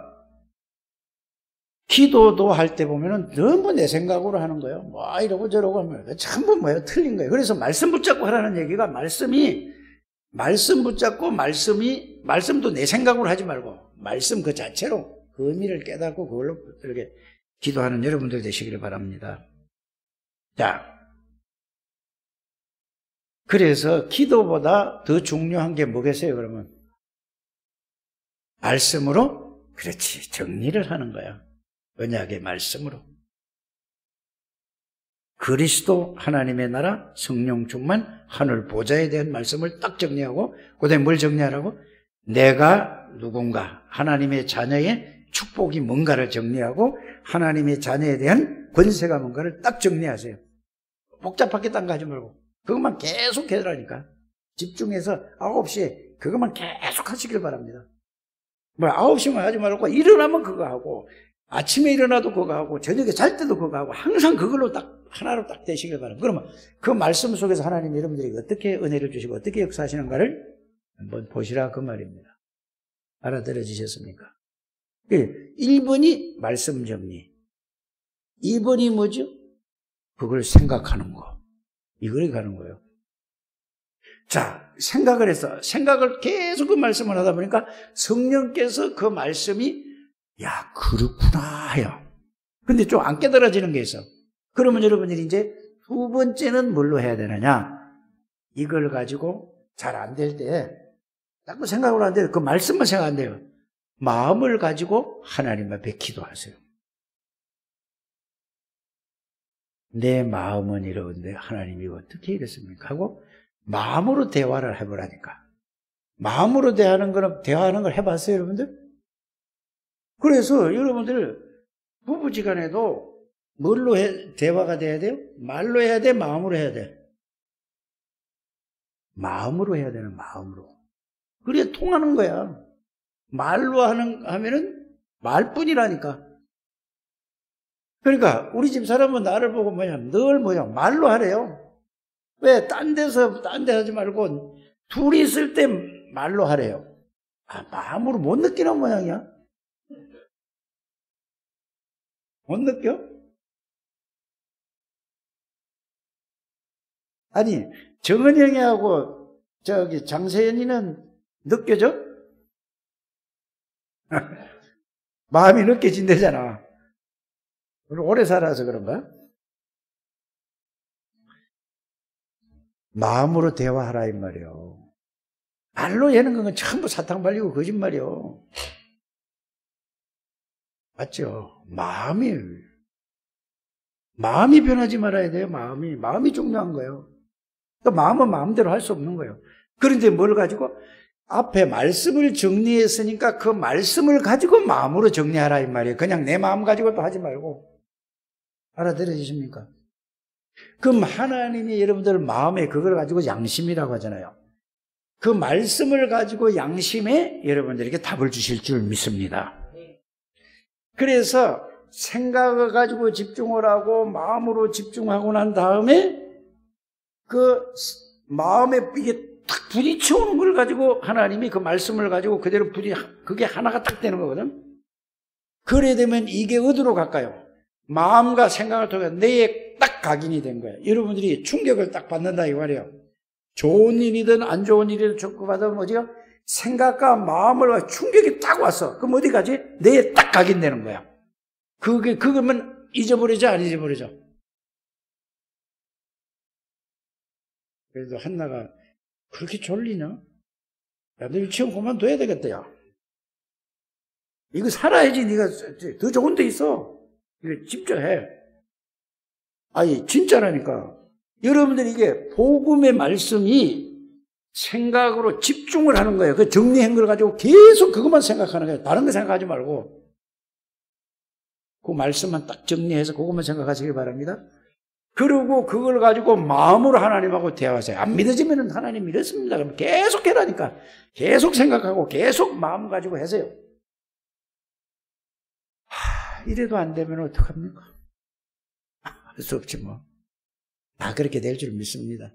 Speaker 1: 기도도 할 때 보면은 너무 내 생각으로 하는 거예요. 뭐 이러고 저러고 하면 전부 뭐예요? 틀린 거예요. 그래서 말씀 붙잡고 하라는 얘기가 말씀 붙잡고 말씀도 내 생각으로 하지 말고 말씀 그 자체로 그 의미를 깨닫고 그걸로 이렇게 기도하는 여러분들 되시기를 바랍니다. 자, 그래서 기도보다 더 중요한 게 뭐겠어요, 그러면? 말씀으로? 그렇지, 정리를 하는 거야. 언약의 말씀으로. 그리스도 하나님의 나라 성령 충만 하늘 보좌에 대한 말씀을 딱 정리하고 그다음에 뭘 정리하라고? 내가 누군가 하나님의 자녀의 축복이 뭔가를 정리하고 하나님의 자녀에 대한 권세가 뭔가를 딱 정리하세요. 복잡하게 딴 거 하지 말고 그것만 계속 해라니까. 집중해서 9시에 그것만 계속 하시길 바랍니다. 뭐 9시만 하지 말고 일어나면 그거 하고 아침에 일어나도 그거 하고 저녁에 잘 때도 그거 하고 항상 그걸로 딱 하나로 딱 되시길 바랍니다. 그러면 그 말씀 속에서 하나님 여러분들이 어떻게 은혜를 주시고 어떻게 역사하시는가를 한번 보시라 그 말입니다. 알아들어 주셨습니까? 1번이 말씀 정리, 2번이 뭐죠? 그걸 생각하는 거. 이걸 가는 거예요. 자, 생각을 해서 생각을 계속 그 말씀을 하다 보니까 성령께서 그 말씀이 그렇구나 해요. 근데 좀 안 깨달아지는 게 있어. 그러면 여러분들이 이제 두 번째는 뭘로 해야 되느냐? 이걸 가지고 잘 안 될 때, 자꾸 생각으로 안 돼요. 그 말씀만 생각 안 돼요. 마음을 가지고 하나님 앞에 기도하세요. 내 마음은 이러는데 하나님이 어떻게 이랬습니까? 하고 마음으로 대화를 해보라니까. 마음으로 대화하는 걸 해봤어요, 여러분들? 그래서 여러분들 부부지간에도 뭘로 대화가 돼야 돼요? 말로 해야 돼? 마음으로 해야 돼? 마음으로 해야 되는, 마음으로. 그래야 통하는 거야. 말로 하면은 말뿐이라니까. 그러니까 우리 집 사람은 나를 보고 늘 말로 하래요. 왜? 딴 데 하지 말고 둘이 있을 때 말로 하래요. 마음으로 못 느끼는 모양이야. 못 느껴? 아니, 정은영이하고 장세연이는 느껴져? 마음이 느껴진대잖아. 오래 살아서 그런가? 마음으로 대화하라 이 말이요. 말로 하는 건 전부 사탕 발리고 거짓말이요. 맞죠? 마음이 변하지 말아야 돼요. 마음이 중요한 거예요. 또 마음은 마음대로 할 수 없는 거예요. 그런데 뭘 가지고 앞에 말씀을 정리했으니까 그 말씀을 가지고 마음으로 정리하라 이 말이에요. 그냥 내 마음 가지고 또 하지 말고. 알아들으십니까? 그럼 하나님이 여러분들 마음에 그걸 가지고 양심이라고 하잖아요. 그 말씀을 가지고 양심에 여러분들에게 답을 주실 줄 믿습니다. 그래서 생각을 가지고 집중을 하고 마음으로 집중하고 난 다음에 그 마음에 이게 탁 부딪혀오는 걸 가지고 하나님이 그 말씀을 가지고 그대로 그게 하나가 딱 되는 거거든. 그래 되면 이게 어디로 갈까요? 마음과 생각을 통해 뇌에 딱 각인이 된 거예요. 여러분들이 충격을 딱 받는다 이 말이에요. 좋은 일이든 안 좋은 일이든 받으면 뭐지요? 생각과 마음을 충격이 딱 왔어. 그럼 어디 가지? 뇌에 딱 각인되는 거야. 그거면 잊어버리죠, 안 잊어버리죠? 그래도 한나가 그렇게 졸리냐? 야, 너 유치원 그만둬야 되겠다, 야. 이거 살아야지, 네가 더 좋은 데 있어. 이거 집중해. 아니, 진짜라니까. 여러분들이 이게 복음의 말씀이 생각으로 집중을 하는 거예요. 그 정리한 걸 가지고 계속 그것만 생각하는 거예요. 다른 거 생각하지 말고. 그 말씀만 딱 정리해서 그것만 생각하시길 바랍니다. 그리고 그걸 가지고 마음으로 하나님하고 대화하세요. 안 믿어지면 하나님 이렇습니다. 그럼 계속 해라니까. 계속 생각하고 계속 마음 가지고 하세요. 이래도 안 되면 어떡합니까? 할 수 없지 뭐. 다 그렇게 될 줄 믿습니다.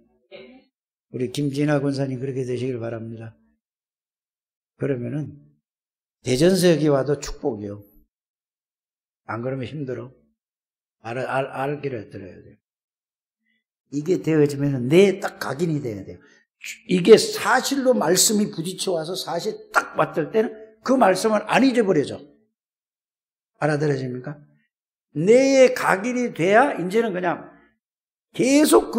Speaker 1: 우리 김진아 권사님 그렇게 되시길 바랍니다. 그러면은 대전세기 와도 축복이요. 안 그러면 힘들어. 알기를 들어야 돼요. 이게 되어지면 내 딱 각인이 돼야 돼요. 이게 사실로 말씀이 부딪혀 와서 사실 딱 왔을 때는 그 말씀을 안 잊어버려져. 알아들어집니까? 뇌에 각인이 돼야 이제는 그냥 계속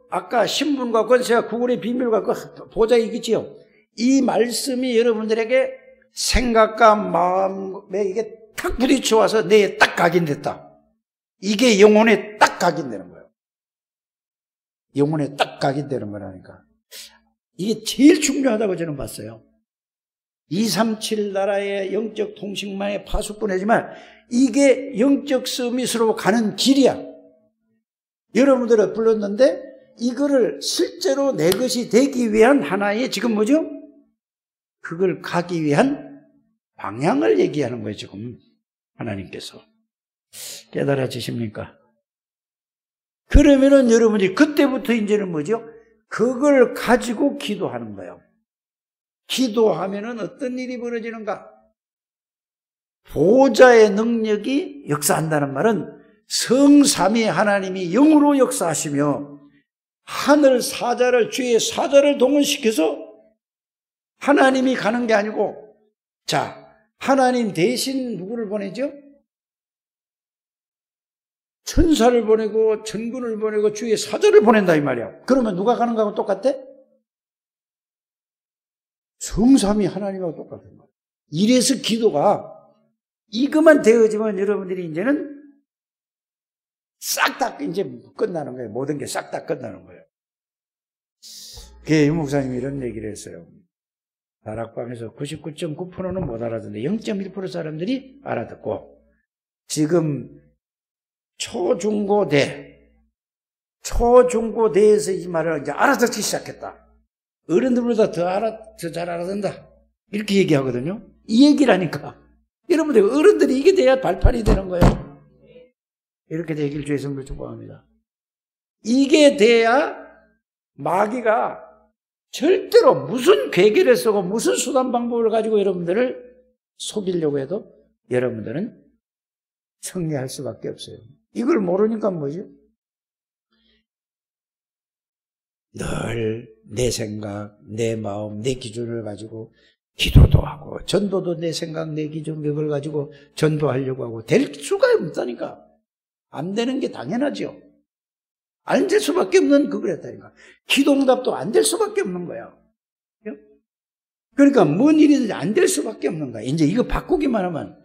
Speaker 1: 아까 신분과 권세와 구원의 비밀과 그 보좌에 있겠지요. 이 말씀이 여러분들에게 생각과 마음에 이게 탁 부딪혀 와서 뇌에 딱 각인됐다. 이게 영혼에 딱 각인되는 거예요. 영혼에 딱 각인되는 거라니까. 이게 제일 중요하다고 저는 봤어요. 237 나라의 영적 통식만의 파수꾼이지만 이게 영적 서밋으로 가는 길이야. 여러분들을 불렀는데 이거를 실제로 내 것이 되기 위한 하나의 지금 뭐죠? 그걸 가기 위한 방향을 얘기하는 거예요, 지금. 하나님께서. 깨달아지십니까? 그러면은 여러분이 그때부터 이제는 뭐죠? 그걸 가지고 기도하는 거예요. 기도하면은 어떤 일이 벌어지는가? 보좌의 능력이 역사한다는 말은 성삼위 하나님이 영으로 역사하시며 하늘 사자를, 주의 사자를 동원시켜서 하나님이 가는 게 아니고, 자, 하나님 대신 누구를 보내죠? 천사를 보내고 천군을 보내고 주의 사자를 보낸다 이 말이야. 그러면 누가 가는 거하고 똑같아? 성삼위 하나님하고 똑같은 거야. 이래서 기도가 이것만 되어지면 여러분들이 이제는 싹 다 이제 끝나는 거예요. 모든 게 싹 다 끝나는 거예요. 유 목사님이 이런 얘기를 했어요. 다락방에서 99.9%는 못 알아듣는데 0.1% 사람들이 알아듣고 지금 초중고대에서 이 말을 이제 알아듣기 시작했다. 어른들보다 더 잘 알아듣는다. 이렇게 얘기하거든요. 이 얘기라니까. 여러분들 어른들이 이게 돼야 발판이 되는 거예요. 이렇게 되길 주의 선물 축복합니다. 이게 돼야 마귀가 절대로 무슨 괴계를 쓰고 무슨 수단 방법을 가지고 여러분들을 속이려고 해도 여러분들은 승리할 수밖에 없어요. 이걸 모르니까 뭐죠? 늘 내 생각, 내 마음, 내 기준을 가지고 기도도 하고 전도도 내 생각, 내 기준, 그걸 가지고 전도하려고 하고 될 수가 없다니까. 안 되는 게 당연하죠. 안 될 수밖에 없는 그걸 했다니까. 기도응답도 안 될 수밖에 없는 거야. 그러니까 뭔 일이든지 안 될 수밖에 없는 거야. 이제 이거 바꾸기만 하면.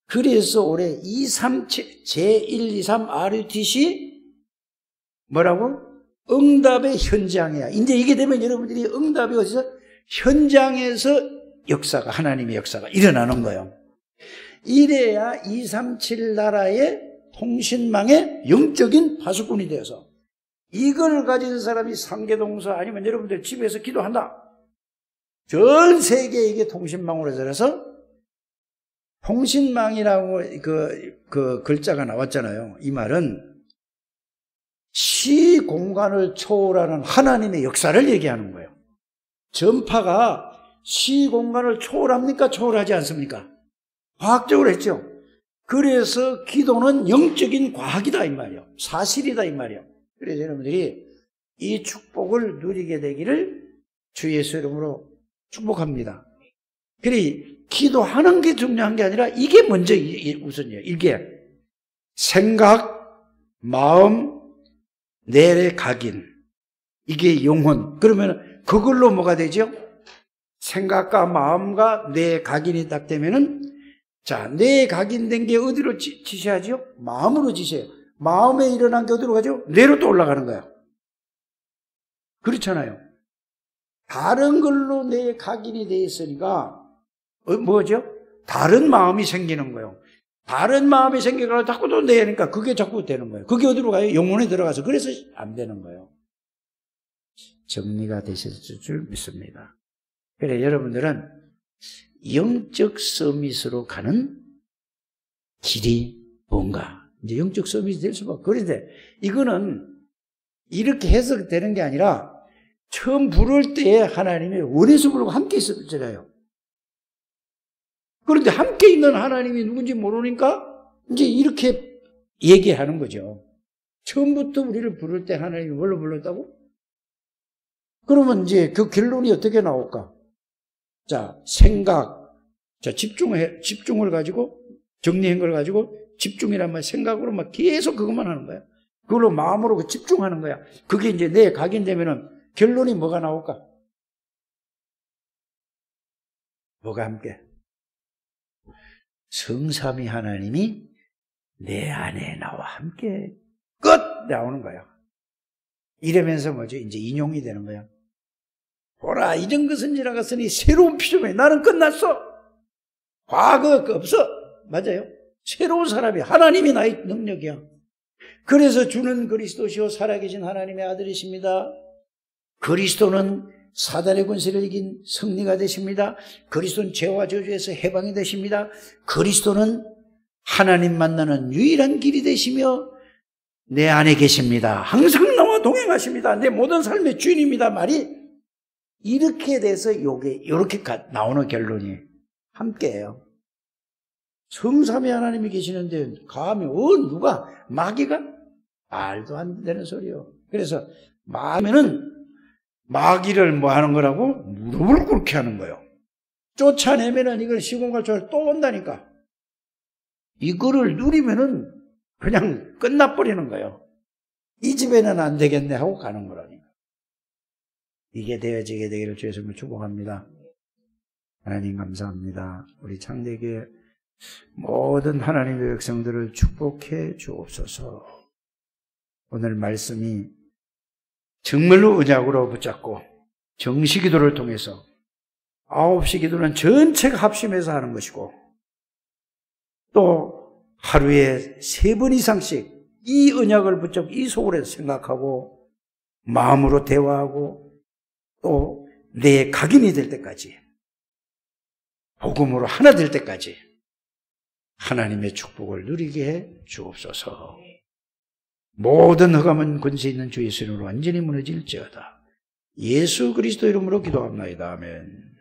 Speaker 1: 그래서 올해 제123 RUTC 뭐라고? 응답의 현장이야. 이제 이게 되면 여러분들이 응답이 어디서? 현장에서 역사가, 하나님의 역사가 일어나는 거예요. 이래야 237 나라의 통신망의 영적인 파수꾼이 되어서 이걸 가진 사람이 상계동서 아니면 여러분들 집에서 기도한다. 전 세계에 이게 통신망으로 들어서 통신망이라고 그 글자가 나왔잖아요. 이 말은 시 공간을 초월하는 하나님의 역사를 얘기하는 거예요. 전파가 시 공간을 초월합니까? 초월하지 않습니까? 과학적으로 했죠. 그래서 기도는 영적인 과학이다 이 말이에요. 사실이다 이 말이에요. 그래서 여러분들이 이 축복을 누리게 되기를 주 예수 이름으로 축복합니다. 그래 기도하는 게 중요한 게 아니라 이게 먼저 우선이에요. 이게 생각, 마음, 내 각인 이게 영혼. 그러면 그걸로 뭐가 되죠? 생각과 마음과 내 각인이 딱 되면은 자, 뇌에 각인된 게 어디로 지시하죠? 마음으로 지시해요. 마음에 일어난 게 어디로 가죠? 뇌로 또 올라가는 거예요. 그렇잖아요. 다른 걸로 뇌에 각인이 되어 있으니까 뭐죠? 다른 마음이 생기는 거예요. 다른 마음이 생겨서 자꾸 또 뇌니까 그게 자꾸 되는 거예요. 그게 어디로 가요? 영혼에 들어가서. 그래서 안 되는 거예요. 정리가 되셨을 줄 믿습니다. 그래 여러분들은 영적 서밋으로 가는 길이 뭔가. 이제 영적 서밋이 될 수밖에. 그런데 이거는 이렇게 해석되는 게 아니라 처음 부를 때에 하나님이 원해서 부르고 함께 있었잖아요. 그런데 함께 있는 하나님이 누군지 모르니까 이제 이렇게 얘기하는 거죠. 처음부터 우리를 부를 때 하나님이 뭘로 불렀다고? 그러면 이제 그 결론이 어떻게 나올까? 자, 생각. 자, 집중을 가지고, 정리한 걸 가지고, 집중이란 말, 생각으로 막 계속 그것만 하는 거야. 그걸로 마음으로 집중하는 거야. 그게 이제 내 각인되면은 결론이 뭐가 나올까? 뭐가 함께? 성삼위 하나님이 내 안에 나와 함께 끝! 나오는 거야. 이러면서 뭐죠? 이제 인용이 되는 거야. 보라, 이전 것은 지나갔으니 새로운 피조물이 나는 끝났어. 과거 없어. 맞아요. 새로운 사람이 하나님이 나의 능력이야. 그래서 주는 그리스도시요 살아계신 하나님의 아들이십니다. 그리스도는 사단의 권세를 이긴 승리가 되십니다. 그리스도는 죄와 저주에서 해방이 되십니다. 그리스도는 하나님 만나는 유일한 길이 되시며 내 안에 계십니다. 항상 나와 동행하십니다. 내 모든 삶의 주인입니다. 말이 이렇게 돼서 이렇게 나오는 결론이 함께해요. 성삼위 하나님이 계시는데 감히 누가 마귀가 말도 안 되는 소리요. 그래서 마귀는 마귀를 뭐 하는 거라고? 무릎을 꿇게 하는 거예요. 쫓아내면은 이걸 시공갈 줄 또 온다니까. 이거를 누리면은 그냥 끝나버리는 거예요. 이 집에는 안 되겠네 하고 가는 거라니까. 이게 되어지게 되기를 주의 이름으로 축복합니다. 하나님 감사합니다. 우리 창대교회 모든 하나님의 백성들을 축복해 주옵소서. 오늘 말씀이 정말로 언약으로 붙잡고 정시기도를 통해서 9시 기도는 전체가 합심해서 하는 것이고 또 하루에 3번 이상씩 이 언약을 붙잡고 이 속으로 생각하고 마음으로 대화하고 또 내 각인이 될 때까지 복음으로 하나 될 때까지 하나님의 축복을 누리게 해 주옵소서. 모든 흑암은 권세 있는 주 예수 이름으로 완전히 무너질지어다. 예수 그리스도 이름으로 기도합나이다. 아멘.